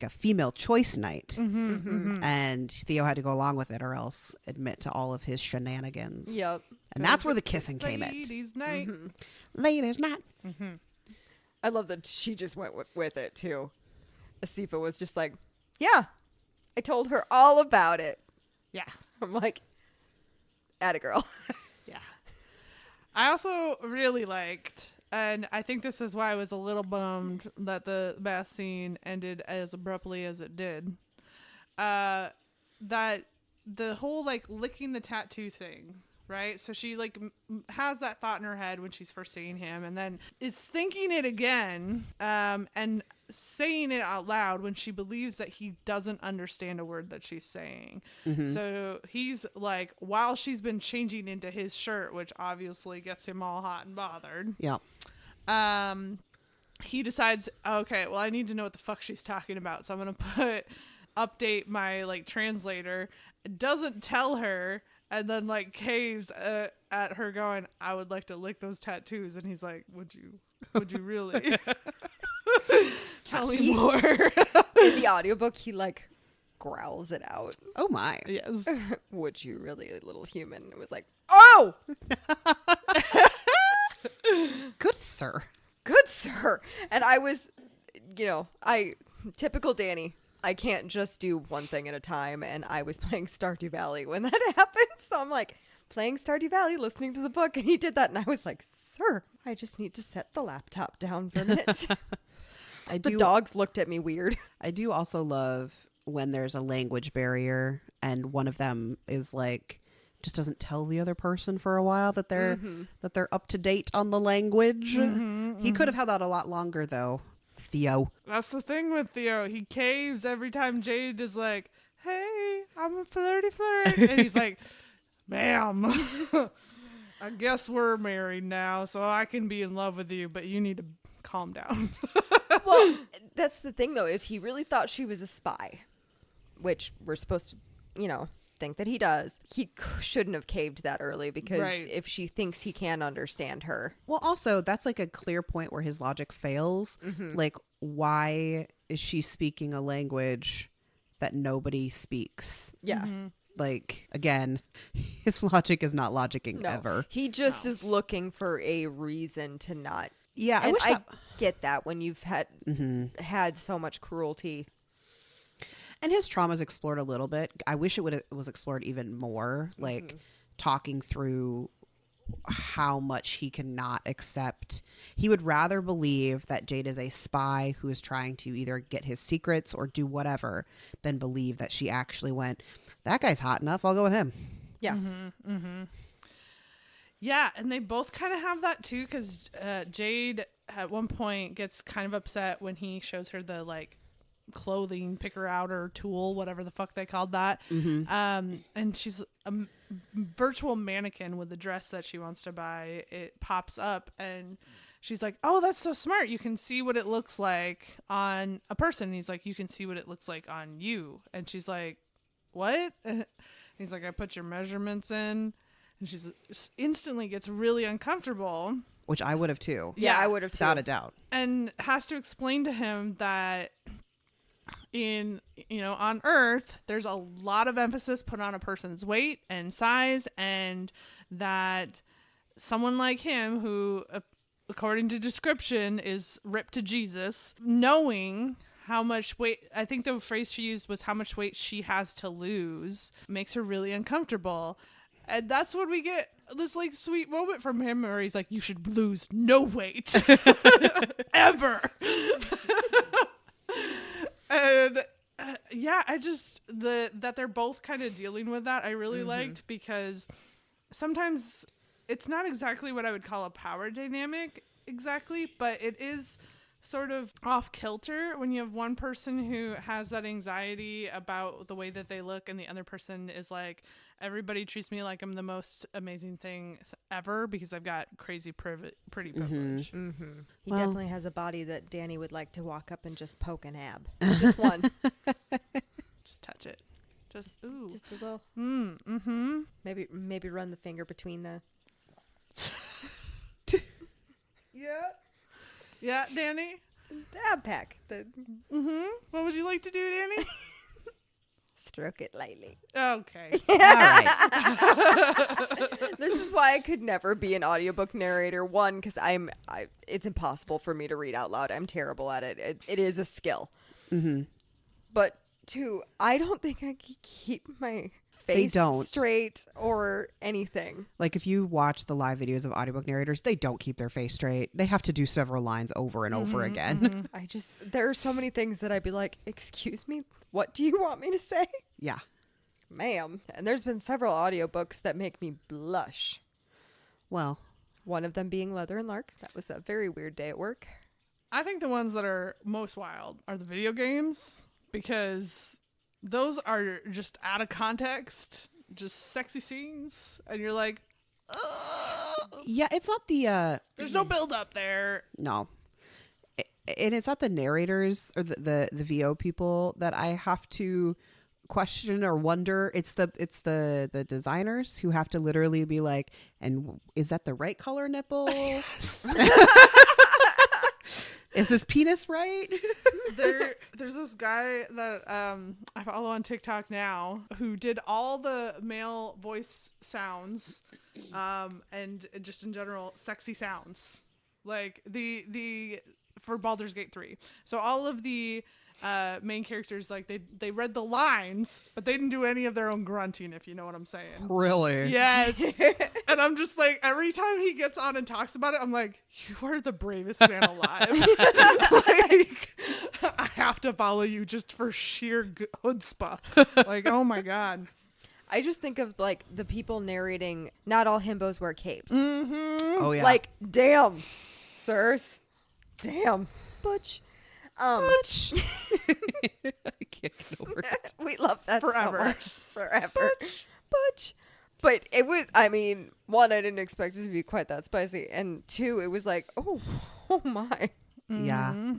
female choice night, and Theo had to go along with it or else admit to all of his shenanigans. Yep. And that's where the kissing came in. Ladies' night. Ladies' night. I love that she just went with it too. Asifa was just like, yeah, I told her all about it. Yeah. I'm like, atta girl. Yeah. I also really liked, and I think this is why I was a little bummed that the bath scene ended as abruptly as it did. That the whole like licking the tattoo thing, right? So she like has that thought in her head when she's first seeing him, and then is thinking it again, and saying it out loud when she believes that he doesn't understand a word that she's saying. So he's like, while she's been changing into his shirt, which obviously gets him all hot and bothered. Yeah. He decides, okay, well, I need to know what the fuck she's talking about. So I'm going to update my like translator. Doesn't tell her, and then like caves at her going, I would like to lick those tattoos. And he's like, would you really? Tell me more. In the audiobook, he like growls it out. Oh my. Would you really, little human? It was like, oh! Good sir. Good sir. And I was, typical Danny. I can't just do one thing at a time. And I was playing Stardew Valley when that happened. So I'm like playing Stardew Valley, listening to the book. And he did that. And I was like, sir, I just need to set the laptop down for a minute. The dogs looked at me weird. I do also love when there's a language barrier and one of them is like, just doesn't tell the other person for a while that they're up to date on the language. He could have held out a lot longer though. Theo. That's the thing with Theo. He caves every time Jade is like, hey, I'm a flirty flirt. And he's like, ma'am, I guess we're married now, so I can be in love with you, but you need to calm down. Well, that's the thing though. If he really thought she was a spy, which we're supposed to, think that he does, he shouldn't have caved that early because if she thinks he can understand her. Well, also, that's like a clear point where his logic fails. Like, why is she speaking a language that nobody speaks? Yeah. Like, again, his logic is not logicking ever. He just is looking for a reason to not. Yeah, and I get that when you've had so much cruelty. And his trauma is explored a little bit. I wish it was explored even more, like talking through how much he cannot accept. He would rather believe that Jade is a spy who is trying to either get his secrets or do whatever than believe that she actually went, that guy's hot enough, I'll go with him. Yeah. Yeah, and they both kind of have that too, because Jade at one point gets kind of upset when he shows her the like clothing picker outer tool, whatever the fuck they called that. And she's a virtual mannequin with the dress that she wants to buy. It pops up and she's like, oh, that's so smart. You can see what it looks like on a person. And he's like, you can see what it looks like on you. And she's like, what? And he's like, I put your measurements in. And she's instantly gets really uncomfortable. Which I would have too. Yeah, I would have too. Without a doubt. And has to explain to him that on Earth, there's a lot of emphasis put on a person's weight and size, and that someone like him, who, according to description, is ripped to Jesus, knowing how much weight, I think the phrase she used was how much weight she has to lose, makes her really uncomfortable. And that's when we get this like sweet moment from him where he's like, you should lose no weight ever. And I just that they're both kind of dealing with that I really liked, because sometimes it's not exactly what I would call a power dynamic exactly, but it is sort of off kilter when you have one person who has that anxiety about the way that they look and the other person is like, everybody treats me like I'm the most amazing thing ever because I've got crazy pretty privilege. He definitely has a body that Danny would like to walk up and just poke an ab. Just one. Just touch it. Just ooh. Just a little. Maybe run the finger between the. Yeah, Danny? The ab pack. What would you like to do, Danny? Stroke it lightly. Okay. All right. This is why I could never be an audiobook narrator. One, because it's impossible for me to read out loud. I'm terrible at it. It is a skill. But two, I don't think I can keep my face straight or anything. Like if you watch the live videos of audiobook narrators, they don't keep their face straight. They have to do several lines over and over again. There are so many things that I'd be like, excuse me, what do you want me to say? Yeah. Ma'am. And there's been several audiobooks that make me blush. Well, one of them being Leather and Lark. That was a very weird day at work. I think the ones that are most wild are the video games, because those are just out of context, just sexy scenes, and you're like, yeah, it's not the there's no build up there. No. And it's not the narrators or the VO people that I have to question or wonder. It's the designers who have to literally be like, and is that the right color nipple? Is this penis right? There's this guy that I follow on TikTok now who did all the male voice sounds and just in general sexy sounds, like the for Baldur's Gate 3. So all of the main characters, like they read the lines, but they didn't do any of their own grunting, if you know what I'm saying. Really? Yes. And I'm just like, every time he gets on and talks about it, I'm like, you are the bravest man alive. Like, I have to follow you just for sheer chutzpah. Like, oh my God. I just think of like the people narrating not all himbos wear capes. Oh yeah. Like, damn, sirs. Damn. Butch. Butch. I can't get over it. We love that Forever. so much. Forever. Butch. But it was, I mean, one, I didn't expect it to be quite that spicy. And two, it was like, oh my. Yeah.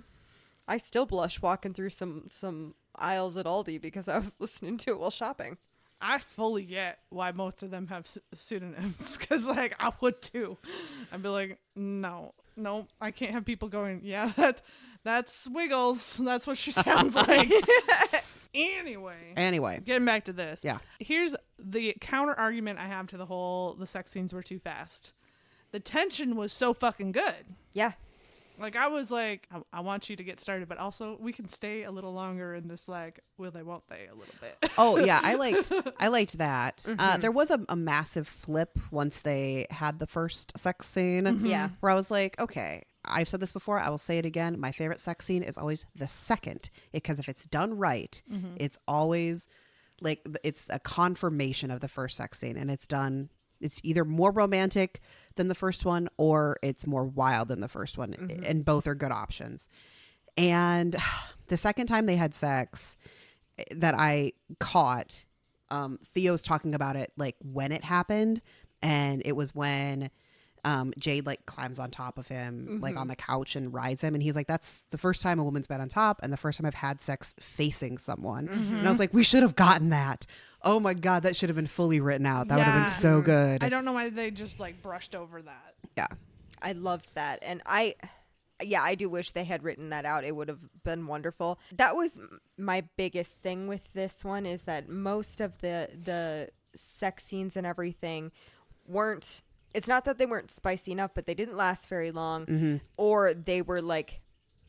I still blush walking through some aisles at Aldi because I was listening to it while shopping. I fully get why most of them have pseudonyms, because like I would too. I'd be like, no, I can't have people going, yeah, that's Wiggles. That's what she sounds like. Anyway, getting back to this. Yeah. Here's the counter argument I have to the sex scenes were too fast. The tension was so fucking good. Yeah. Like, I was like, I want you to get started, but also we can stay a little longer in this, like, will they, won't they, a little bit. Oh yeah, I liked that. Mm-hmm. There was a massive flip once they had the first sex scene. Mm-hmm. Yeah. Where I was like, okay, I've said this before, I will say it again. My favorite sex scene is always the second, because if it's done right, it's always like, it's a confirmation of the first sex scene, and it's either more romantic than the first one or it's more wild than the first one. And both are good options. And the second time they had sex that I caught, Theo's talking about it, like when it happened. And it was when Jade like climbs on top of him, like on the couch, and rides him. And he's like, that's the first time a woman's been on top and the first time I've had sex facing someone. And I was like, we should have gotten that. Oh my God, that should have been fully written out. That would have been so good. I don't know why they just like brushed over that. Yeah. I loved that. And I do wish they had written that out. It would have been wonderful. That was my biggest thing with this one, is that most of the sex scenes and everything weren't, it's not that they weren't spicy enough, but they didn't last very long, or they were like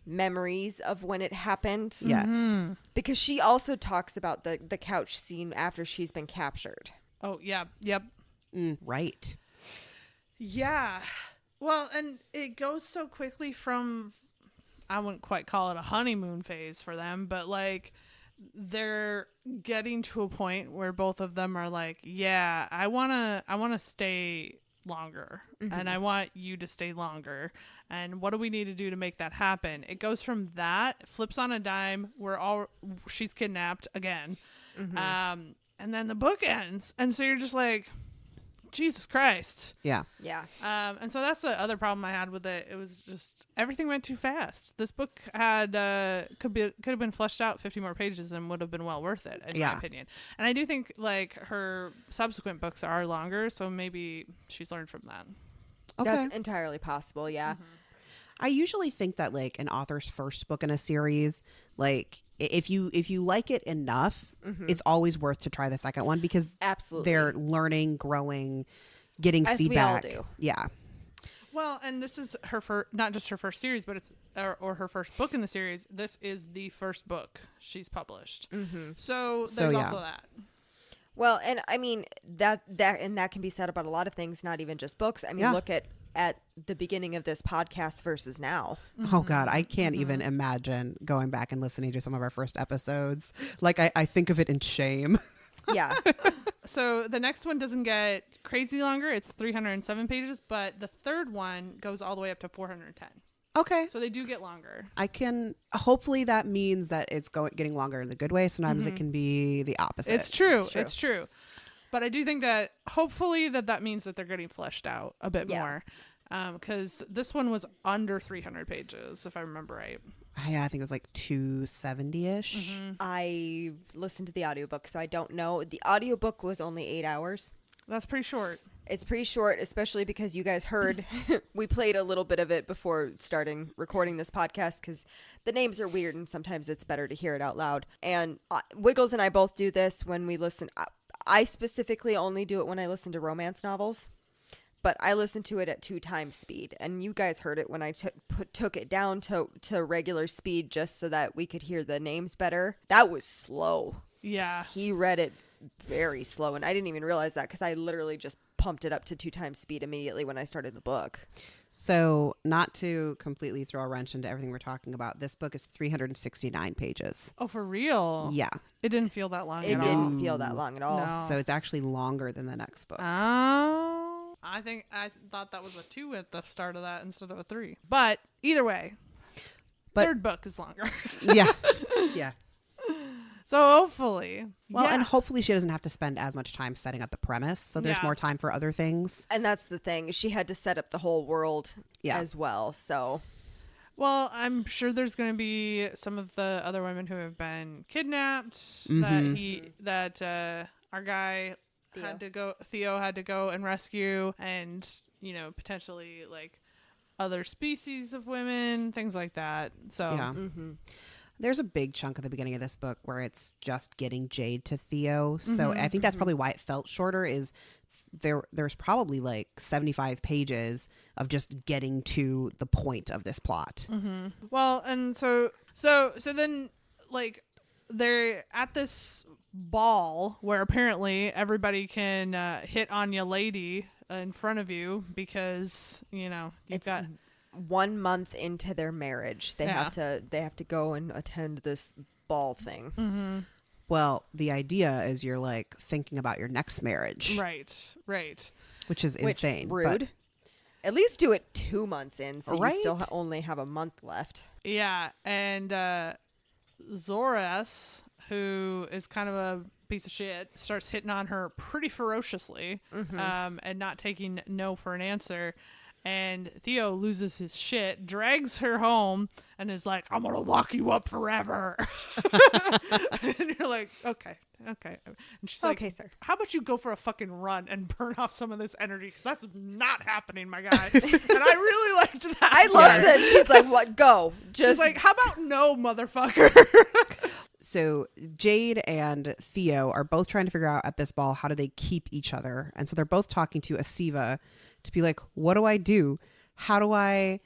memories of when it happened. Yes. Because she also talks about the couch scene after she's been captured. Oh, yeah. Yep. Right. Yeah. Well, and it goes so quickly from, I wouldn't quite call it a honeymoon phase for them, but like they're getting to a point where both of them are like, yeah, I want to stay longer, and I want you to stay longer, and what do we need to do to make that happen? It goes from that, flips on a dime, she's kidnapped again, and then the book ends, and so you're just like, Jesus Christ. Yeah. And so that's the other problem I had with it. It was just everything went too fast. This book had could have been fleshed out 50 more pages and would have been well worth it, in my opinion. And I do think like her subsequent books are longer, so maybe she's learned from that. Okay. That's entirely possible. Yeah. I usually think that like an author's first book in a series, like if you like it enough, it's always worth to try the second one, because Absolutely. they're learning, growing, getting As feedback. we all do. Yeah. Well, and this is her not just her first series, but it's or her first book in the series. This is the first book she's published. So there's also that. Well, and I mean that can be said about a lot of things, not even just books. I mean, look at the beginning of this podcast versus now. Oh God, I can't even imagine going back and listening to some of our first episodes. Like I think of it in shame. Yeah. So the next one doesn't get crazy longer. It's 307 pages, but the third one goes all the way up to 410. Okay. So they do get longer. Hopefully that means that it's getting longer in the good way. Sometimes it can be the opposite. It's true. It's true. But I do think that hopefully that means that they're getting fleshed out a bit more. Because this one was under 300 pages, if I remember right. Yeah, I think it was like 270-ish. I listened to the audiobook, so I don't know. The audiobook was only 8 hours. That's pretty short. It's pretty short, especially because you guys heard we played a little bit of it before starting recording this podcast because the names are weird and sometimes it's better to hear it out loud. And Wiggles and I both do this when we listen. I specifically only do it when I listen to romance novels, but I listen to it at 2 times speed. And you guys heard it when I took it down to regular speed just so that we could hear the names better. That was slow. Yeah. He read it very slow, and I didn't even realize that because I literally just pumped it up to 2 times speed immediately when I started the book. So not to completely throw a wrench into everything we're talking about, this book is 369 pages. Oh, for real? Yeah. It didn't feel that long It at all. didn't feel that long at all. No. So it's actually longer than the next book. Oh. I thought that was a 2 at the start of that instead of a 3. But either way, third book is longer. Yeah. Yeah. So hopefully. Well, and hopefully she doesn't have to spend as much time setting up the premise. So there's more time for other things. And that's the thing. She had to set up the whole world as well. So, well, I'm sure there's going to be some of the other women who have been kidnapped that our guy Theo had to go and rescue, and, you know, potentially like other species of women, things like that. So, yeah. There's a big chunk of the beginning of this book where it's just getting Jade to Theo. So I think that's probably why it felt shorter is there's probably like 75 pages of just getting to the point of this plot. Well, and so then like they're at this ball where apparently everybody can hit on your lady in front of you because, you know, you've got 1 month into their marriage, they have to go and attend this ball thing. Well, the idea is you're like thinking about your next marriage, right, which is insane. Rude. At least do it 2 months in, so Right? you still only have a month left. Yeah, and Zoras, who is kind of a piece of shit, starts hitting on her pretty ferociously, and not taking no for an answer. And Theo loses his shit, drags her home, and is like, I'm going to lock you up forever. And you're like, okay. And she's like, okay, sir. How about you go for a fucking run and burn off some of this energy? Because that's not happening, my guy. And I really liked that. I love that. She's like, what? Go. She's like, how about no, motherfucker? So Jade and Theo are both trying to figure out at this ball, how do they keep each other? And so they're both talking to Asiva to be like, what do I do? How do I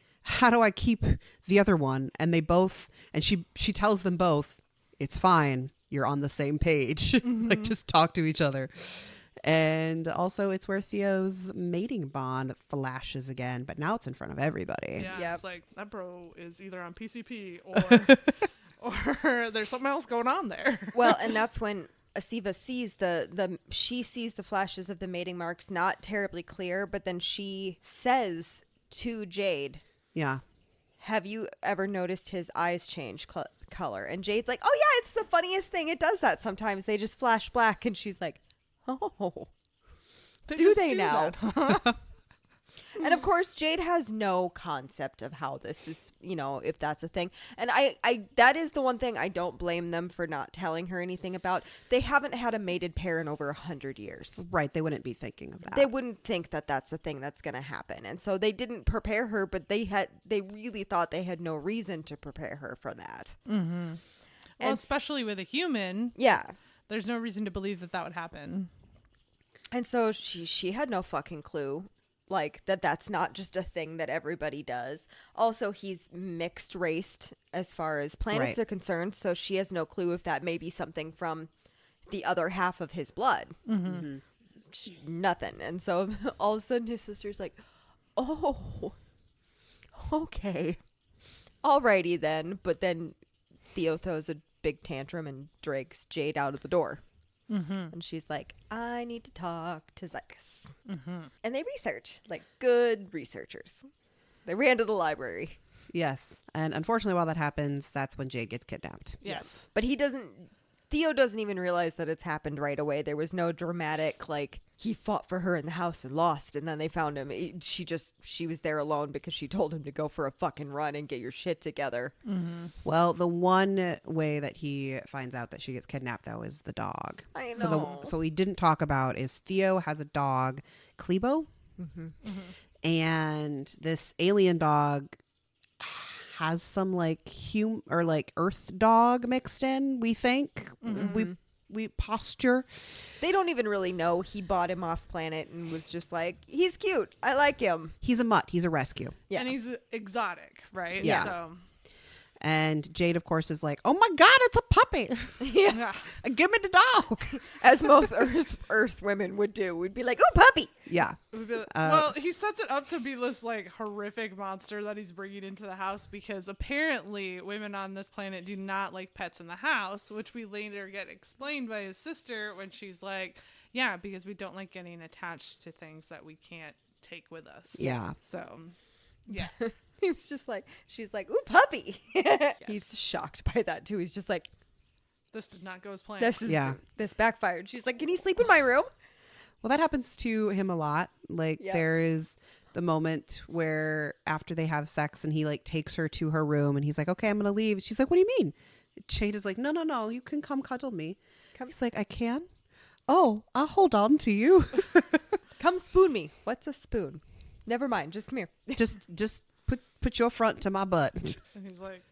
keep the other one? And they both, and she tells them both, it's fine. You're on the same page. Like, just talk to each other. And also it's where Theo's mating bond flashes again, but now it's in front of everybody. Yeah. It's like, that bro is either on PCP or there's something else going on there. Well, and that's when Asiva sees she sees the flashes of the mating marks, not terribly clear, but then she says to Jade, Yeah. have you ever noticed his eyes change color? And Jade's like, oh yeah, it's the funniest thing. It does that sometimes. They just flash black. And she's like, oh, do they now? And of course, Jade has no concept of how this is, you know, if that's a thing. And I that is the one thing I don't blame them for not telling her anything about. They haven't had a mated pair in over 100 years. Right. They wouldn't be thinking of that. They wouldn't think that that's a thing that's going to happen. And so they didn't prepare her, but they really thought they had no reason to prepare her for that. Well, especially with a human. Yeah. There's no reason to believe that would happen. And so she had no fucking clue. Like, that's not just a thing that everybody does. Also, he's mixed raced as far as planets are concerned, so she has no clue if that may be something from the other half of his blood. Nothing. And so all of a sudden his sister's like, oh, okay. Alrighty then. But then Theo throws a big tantrum and drags Jade out of the door. And she's like, I need to talk to Zykus. And they research, like good researchers. They ran to the library. Yes. And unfortunately, while that happens, that's when Jade gets kidnapped. Yes. But he doesn't Theo doesn't even realize that it's happened right away. There was no dramatic, like, he fought for her in the house and lost, and then they found him. She was there alone because she told him to go for a fucking run and get your shit together. Mm-hmm. Well, the one way that he finds out that she gets kidnapped, though, is the dog. I So know. so we didn't talk about is Theo has a dog, Klebo, and this alien dog has some like earth dog mixed in. We think we posture. They don't even really know. He bought him off planet and was just like, he's cute. I like him. He's a mutt. He's a rescue. Yeah. And he's exotic, right? Yeah. So, And Jade, of course, is like, "Oh my God, it's a puppy! yeah. Give me the dog!" As most Earth women would do. We'd be like, ooh, puppy. Yeah. Well, he sets it up to be this like horrific monster that he's bringing into the house because apparently women on this planet do not like pets in the house, which we later get explained by his sister when she's like, yeah, because we don't like getting attached to things that we can't take with us. Yeah. So, yeah. He was just like, she's like, ooh, puppy. He's shocked by that too. He's just like, This did not go as planned. this backfired. She's like, can he sleep in my room? Well, that happens to him a lot. Like Yeah. there is the moment where after they have sex and he like takes her to her room and he's like, "Okay, I'm going to leave." She's like, "What do you mean?" Jade is like, No, you can come cuddle me." He's like, "I can? Oh, I'll hold on to you." Come spoon me. What's a spoon? Never mind. Just come here. just put your front to my butt. And he's like,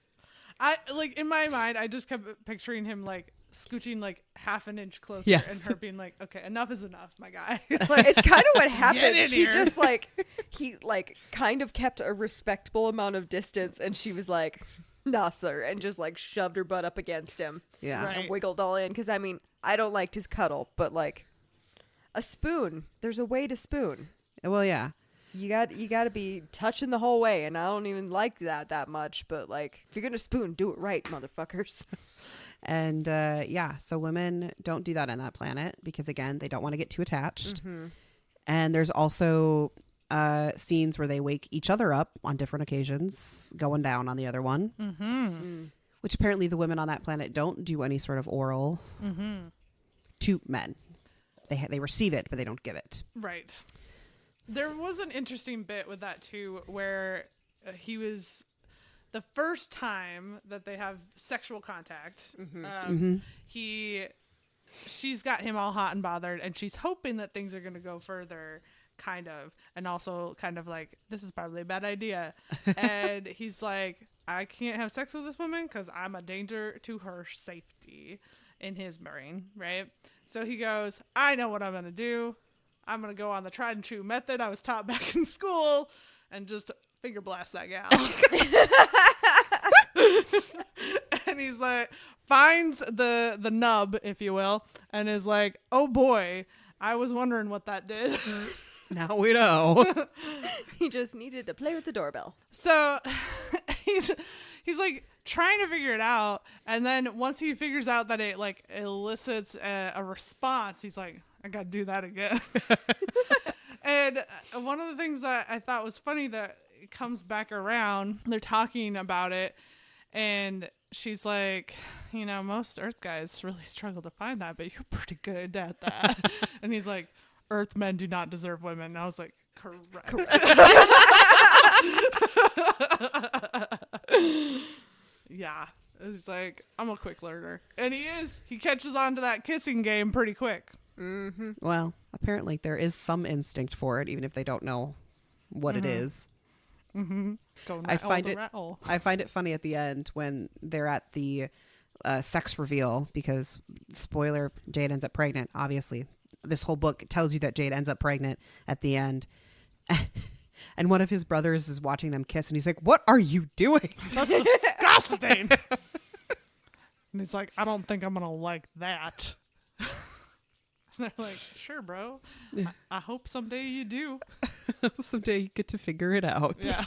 I like in my mind, I just kept picturing him like scooching like half an inch closer Yes. and her being like, okay, enough is enough, my guy. Like, it's kind of what happened. in She here. just like, he like kind of kept a respectable amount of distance and she was like, nah, sir. And just like shoved her butt up against him. Yeah. Right. And wiggled all in. Cause I mean, I don't like to cuddle, but like a spoon, there's a way to spoon. Well, yeah. You got to be touching the whole way, and I don't even like that much. But like, if you're gonna spoon, do it right, motherfuckers. And so women don't do that on that planet because again, they don't want to get too attached. And there's also scenes where they wake each other up on different occasions, going down on the other one. Which apparently the women on that planet don't do any sort of oral to men. They receive it, but they don't give it. Right. There was an interesting bit with that too, where he was the first time that they have sexual contact. She's got him all hot and bothered, and she's hoping that things are going to go further, kind of, and also kind of like, this is probably a bad idea. And he's like, I can't have sex with this woman because I'm a danger to her safety in his brain, right? So he goes, I know what I'm going to do. I'm going to go on the tried and true method I was taught back in school and just finger blast that gal. And he's like, finds the nub, if you will, and is like, oh boy, I was wondering what that did. Now we know. He just needed to play with the doorbell. So he's like trying to figure it out. And then once he figures out that it like elicits a response, he's like, I got to do that again. And one of the things that I thought was funny that it comes back around, they're talking about it. And she's like, you know, most Earth guys really struggle to find that, but you're pretty good at that. And he's like, Earth men do not deserve women. And I was like, correct. Yeah. He's like, I'm a quick learner. And he is. He catches on to that kissing game pretty quick. Well, apparently there is some instinct for it, even if they don't know what it is. I find it funny at the end when they're at the sex reveal because, spoiler, Jade ends up pregnant. Obviously, this whole book tells you that Jade ends up pregnant at the end. And one of his brothers is watching them kiss, and he's like, "What are you doing?" That's disgusting. And he's like, I don't think I'm gonna like that. And they're like, sure, bro. I hope someday you do. Someday you get to figure it out. Yeah.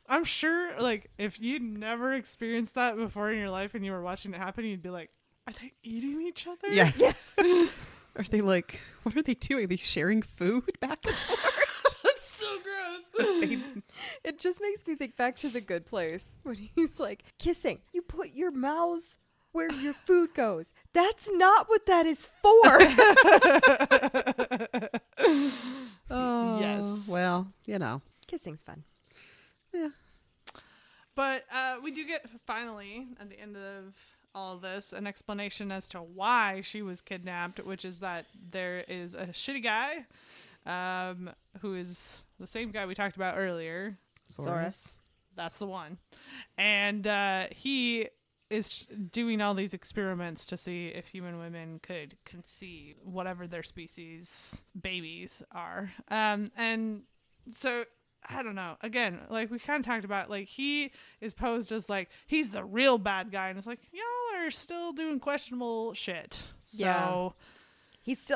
I'm sure, like, if you'd never experienced that before in your life and you were watching it happen, you'd be like, are they eating each other? Yes. Are they like, what are they doing? Are they sharing food back and forth? That's so gross. It just makes me think back to The Good Place when he's like, kissing. You put your mouths where your food goes. That's not what that is for. Oh, Yes. well, you know. Kissing's fun. Yeah. But we do get finally at the end of all of this an explanation as to why she was kidnapped, which is that there is a shitty guy who is the same guy we talked about earlier. Zorus. That's the one. And he is doing all these experiments to see if human women could conceive whatever their species babies are. And so I don't know. Again, like we kind of talked about, like he is posed as like he's the real bad guy, and it's like y'all are still doing questionable shit. Yeah. So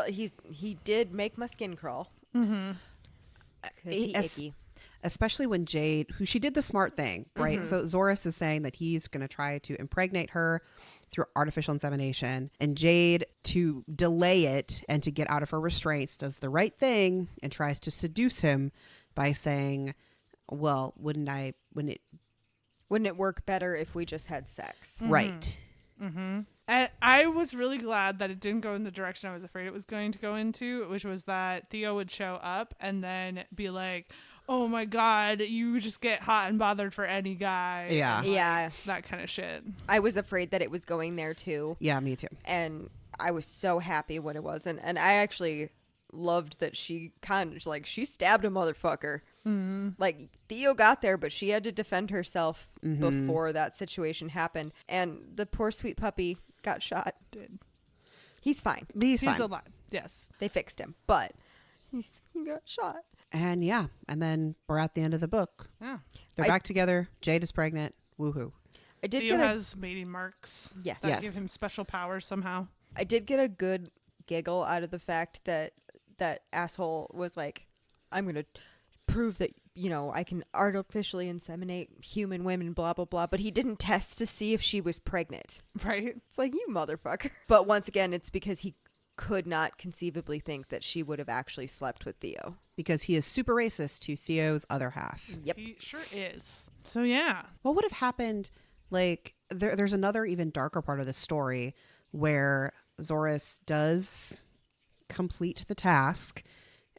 he did make my skin crawl. mm-hmm. 'Cause he Es- icky. Especially when Jade, who she did the smart thing, right? So Zorus is saying that he's going to try to impregnate her through artificial insemination, and Jade, to delay it and to get out of her restraints, does the right thing and tries to seduce him by saying, well, wouldn't it work better if we just had sex? right. Mm-hmm. I was really glad that it didn't go in the direction I was afraid it was going to go into, which was that Theo would show up and then be like, oh my God, you just get hot and bothered for any guy. Yeah. And, like, Yeah. that kind of shit. I was afraid that it was going there too. Yeah, me too. And I was so happy when it wasn't. And I actually loved that she kind of like she stabbed a motherfucker. Mm-hmm. Like Theo got there, but she had to defend herself before that situation happened. And the poor sweet puppy got shot. Did. He's fine. He's He's fine. alive. Yes. They fixed him, but he got shot. And yeah, and then we're at the end of the book. Yeah. They're I- back together. Jade is pregnant. Woohoo. I did Theo get a, has mating marks yeah. that Yes. give him special powers somehow. I did get a good giggle out of the fact that that asshole was like, I'm going to prove that, you know, I can artificially inseminate human women, blah, blah, blah. But he didn't test to see if she was pregnant. Right? It's like, you motherfucker. But once again, it's because he could not conceivably think that she would have actually slept with Theo. Because he is super racist to Theo's other half. Yep. He sure is. So yeah. What would have happened? Like, there's another even darker part of the story where Zorus does complete the task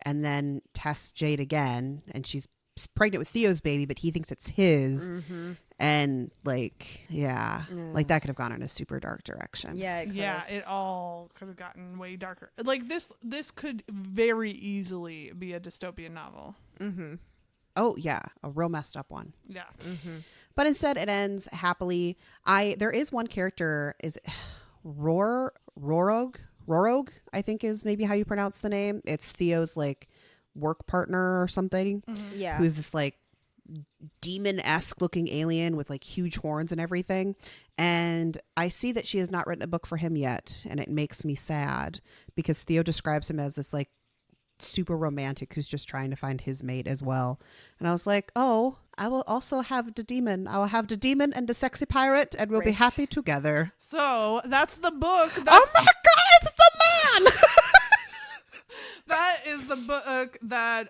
and then tests Jade again, and she's pregnant with Theo's baby, but he thinks it's his. And like, yeah, like that could have gone in a super dark direction. Yeah. It Yeah, could've. it all could have gotten way darker. Like this could very easily be a dystopian novel. Oh yeah, a real messed up one. Yeah. But instead, it ends happily. There is one character, is Rorog, I think is maybe how you pronounce the name. It's Theo's like work partner or something. Yeah. Who's this like demon-esque looking alien with like huge horns and everything. And I see that she has not written a book for him yet, and it makes me sad because Theo describes him as this like super romantic who's just trying to find his mate as well. And I was like, oh, I will also have the demon. I will have the demon and the sexy pirate, and we'll be Right. happy together. So that's the book. Oh my god, it's the man! That is the book that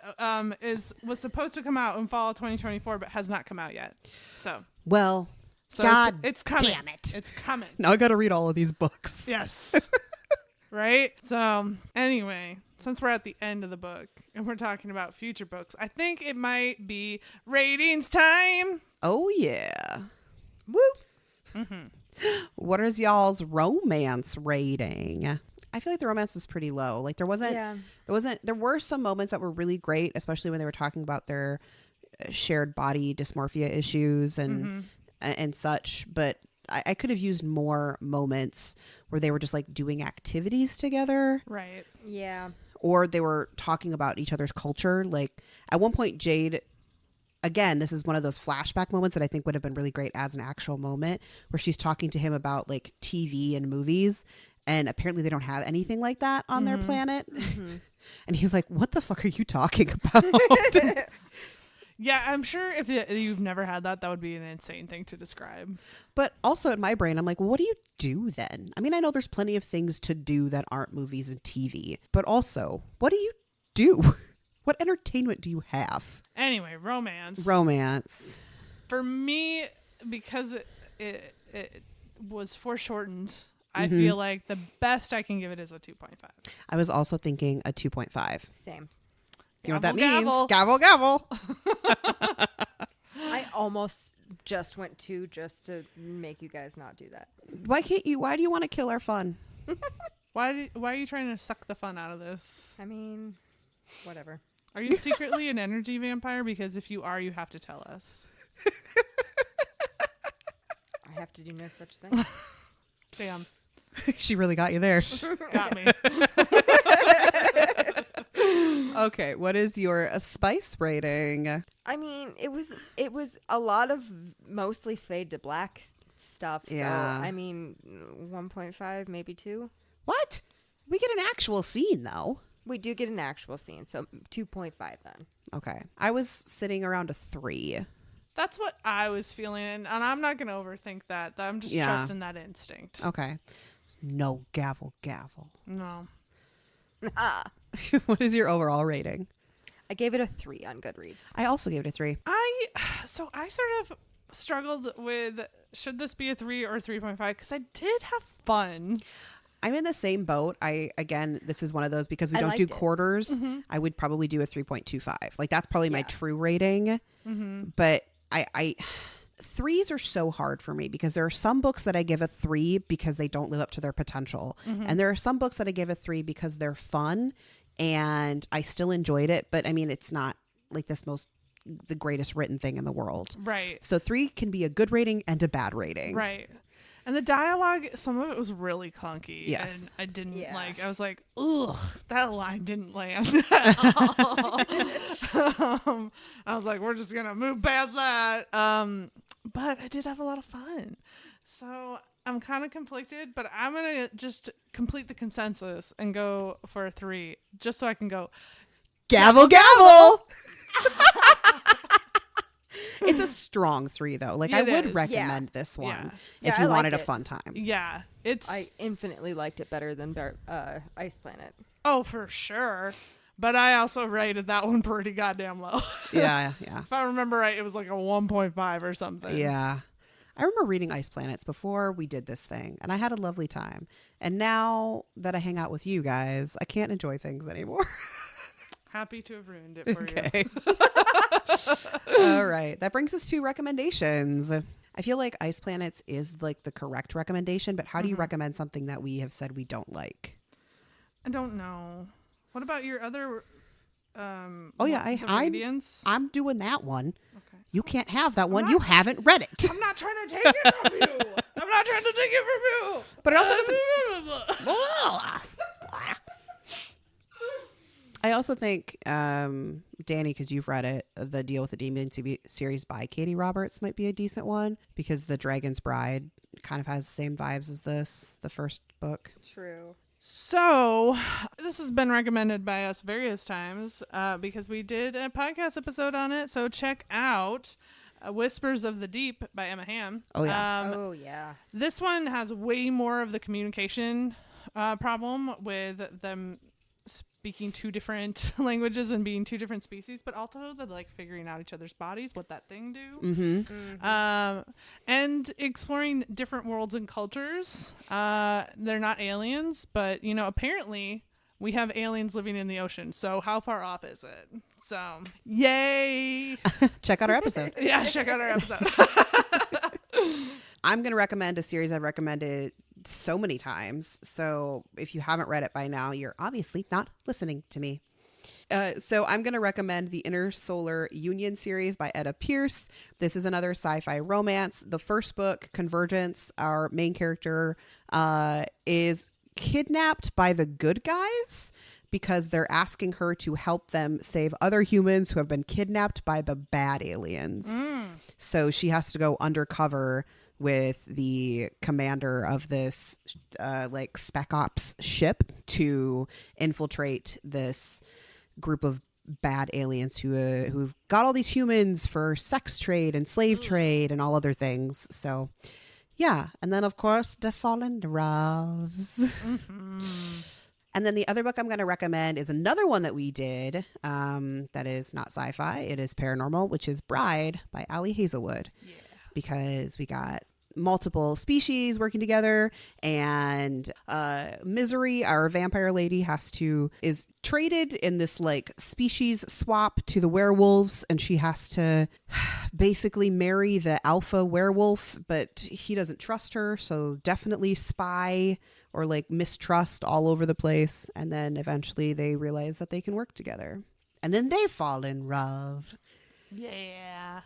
was supposed to come out in fall 2024, but has not come out yet. So Well, so God it's coming. damn it. It's coming. now I gotta read all of these books. Yes. Right? So anyway, since we're at the end of the book and we're talking about future books, I think it might be ratings time. Oh yeah. Woo. What is y'all's romance rating? I feel like the romance was pretty low. Like there were some moments that were really great, especially when they were talking about their shared body dysmorphia issues and such. But I could have used more moments where they were just like doing activities together, Right. Yeah. or they were talking about each other's culture. Like at one point, Jade, again, this is one of those flashback moments that I think would have been really great as an actual moment, where she's talking to him about like TV and movies. And apparently they don't have anything like that on their planet. And he's like, what the fuck are you talking about? Yeah, I'm sure if you've never had that, that would be an insane thing to describe. But also in my brain, I'm like, well, what do you do then? I mean, I know there's plenty of things to do that aren't movies and TV. But also, what do you do? What entertainment do you have? Anyway, romance. Romance. For me, because was foreshortened. I feel like the best I can give it is a 2.5. I was also thinking a 2.5. Same. You know what that means? Gavel. Gavel, gavel. I almost just went 2 just to make you guys not do that. Why do you want to kill our fun? Why are you trying to suck the fun out of this? I mean, whatever. Are you secretly an energy vampire? Because if you are, you have to tell us. I have to do no such thing. Damn. She really got you there. Got me. Okay, what is your spice rating? I mean, it was a lot of mostly fade to black stuff. So, Yeah. I mean, 1.5, maybe 2. What? We get an actual scene, though. We do get an actual scene, so 2.5 then. Okay. I was sitting around a 3. That's what I was feeling, and I'm not going to overthink that. I'm just trusting that instinct. Okay. No gavel, gavel. No. What is your overall rating? I gave it a 3 on Goodreads. I also gave it a 3. I sort of struggled with should this be a 3 or 3.5 because I did have fun. I'm in the same boat. Again, this is one of those because we I don't do liked it. quarters. I would probably do a 3.25. Like that's probably my true rating. But I 3s are so hard for me because there are some books that I give a 3 because they don't live up to their potential. And there are some books that I give a 3 because they're fun and I still enjoyed it. But I mean, it's not like the greatest written thing in the world. Right. So 3 can be a good rating and a bad rating. Right. And the dialogue, some of it was really clunky. Yes. And I didn't Yeah. I was like, ugh, that line didn't land at all. I was like, we're just going to move past that. But I did have a lot of fun. So I'm kind of conflicted, but I'm going to just complete the consensus and go for a 3 just so I can go, Gavel, gavel. It's a strong 3 though. Like I It would is. recommend this one Yeah. if Yeah, you I wanted liked a it. fun time. yeah, it's, I infinitely liked it better than Ice Planet. oh, for sure. But I also rated that one pretty goddamn low. Yeah. If I remember right, it was like a 1.5 or something. Yeah. I remember reading Ice Planets before we did this thing and I had a lovely time. And now that I hang out with you guys, I can't enjoy things anymore. Happy to have ruined it for you. Okay. All right. That brings us to recommendations. I feel like Ice Planets is like the correct recommendation, but how do you recommend something that we have said we don't like? I don't know. What about your other Oh yeah, the Radiance? I'm doing that one. Okay. You can't have that one. not- You haven't read it. I'm not trying to take it from you. I'm not trying to take it from you. But it also doesn't. I also think, Danny, because you've read it, the Deal with the Demon series by Katie Roberts might be a decent one because The Dragon's Bride kind of has the same vibes as the first book. True. So, this has been recommended by us various times because we did a podcast episode on it. So, check out Whispers of the Deep by Emma Hamm. Oh, yeah. Oh, yeah. This one has way more of the communication problem with them speaking 2 different languages and being 2 different species, but also the like figuring out each other's bodies, what that thing do, and exploring different worlds and cultures. They're not aliens, but you know, apparently we have aliens living in the ocean. So how far off is it? So yay! Check out our episode. Yeah, check out our episode. I'm going to recommend a series I've recommended so many times. So if you haven't read it by now, you're obviously not listening to me. So I'm going to recommend the Intersolar Union series by Etta Pierce. This is another sci-fi romance. The first book, Convergence, our main character is kidnapped by the good guys because they're asking her to help them save other humans who have been kidnapped by the bad aliens. So she has to go undercover with the commander of this like spec ops ship to infiltrate this group of bad aliens who've got all these humans for sex trade and slave trade and all other things. So yeah, and then of course the Fallen Doves. And then the other book I'm going to recommend is another one that we did that is not sci-fi. It is paranormal, which is Bride by Ali Hazelwood. Yeah. Because we got multiple species working together, and Misery, our vampire lady, is traded in this like species swap to the werewolves, and she has to basically marry the alpha werewolf, but he doesn't trust her, so definitely spy or like mistrust all over the place. And then eventually they realize that they can work together, and then they fall in love. Yeah.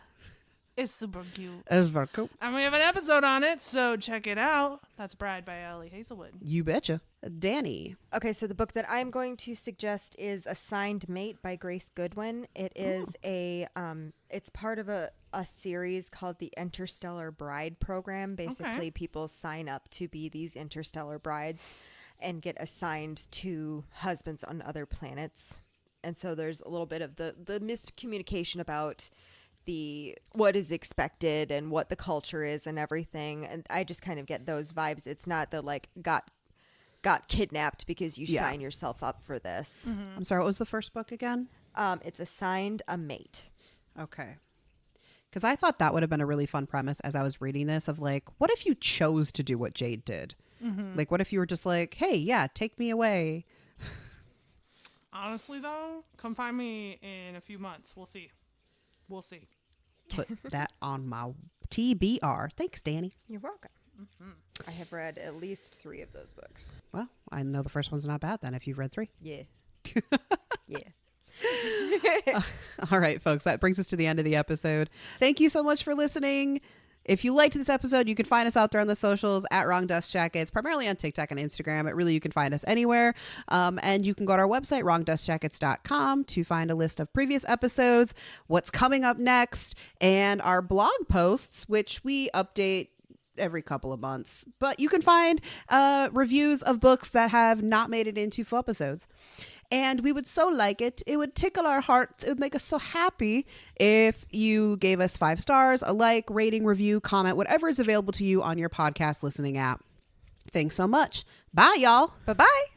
It's super cute. It's very cool. And we have an episode on it, so check it out. That's Bride by Ellie Hazelwood. You betcha. Danny. Okay, so the book that I'm going to suggest is Assigned Mate by Grace Goodwin. It is it's part of a series called the Interstellar Bride Program. Basically, people sign up to be these interstellar brides and get assigned to husbands on other planets. And so there's a little bit of the miscommunication about what is expected and what the culture is and everything. And I just kind of get those vibes. It's not the like got kidnapped because you sign yourself up for this. Mm-hmm. I'm sorry, what was the first book again? It's Assigned a Mate. Okay. Because I thought that would have been a really fun premise as I was reading this, of like, what if you chose to do what Jade did? Mm-hmm. Like, what if you were just like, hey, yeah, take me away? Honestly, though, come find me in a few months. We'll see. Put that on my TBR. Thanks, Danny. You're welcome. Mm-hmm. I have read at least 3 of those books. Well, I know the first one's not bad then if you've read 3. Yeah. Yeah. All right, folks, that brings us to the end of the episode. Thank you so much for listening. If you liked this episode, you can find us out there on the socials at Wrong Dust Jackets, primarily on TikTok and Instagram. But really, you can find us anywhere. And you can go to our website, wrongdustjackets.com, to find a list of previous episodes, what's coming up next, and our blog posts, which we update every couple of months. But you can find reviews of books that have not made it into full episodes. And we would so like it. It would tickle our hearts. It would make us so happy if you gave us 5 stars, a like, rating, review, comment, whatever is available to you on your podcast listening app. Thanks so much. Bye, y'all. Bye-bye.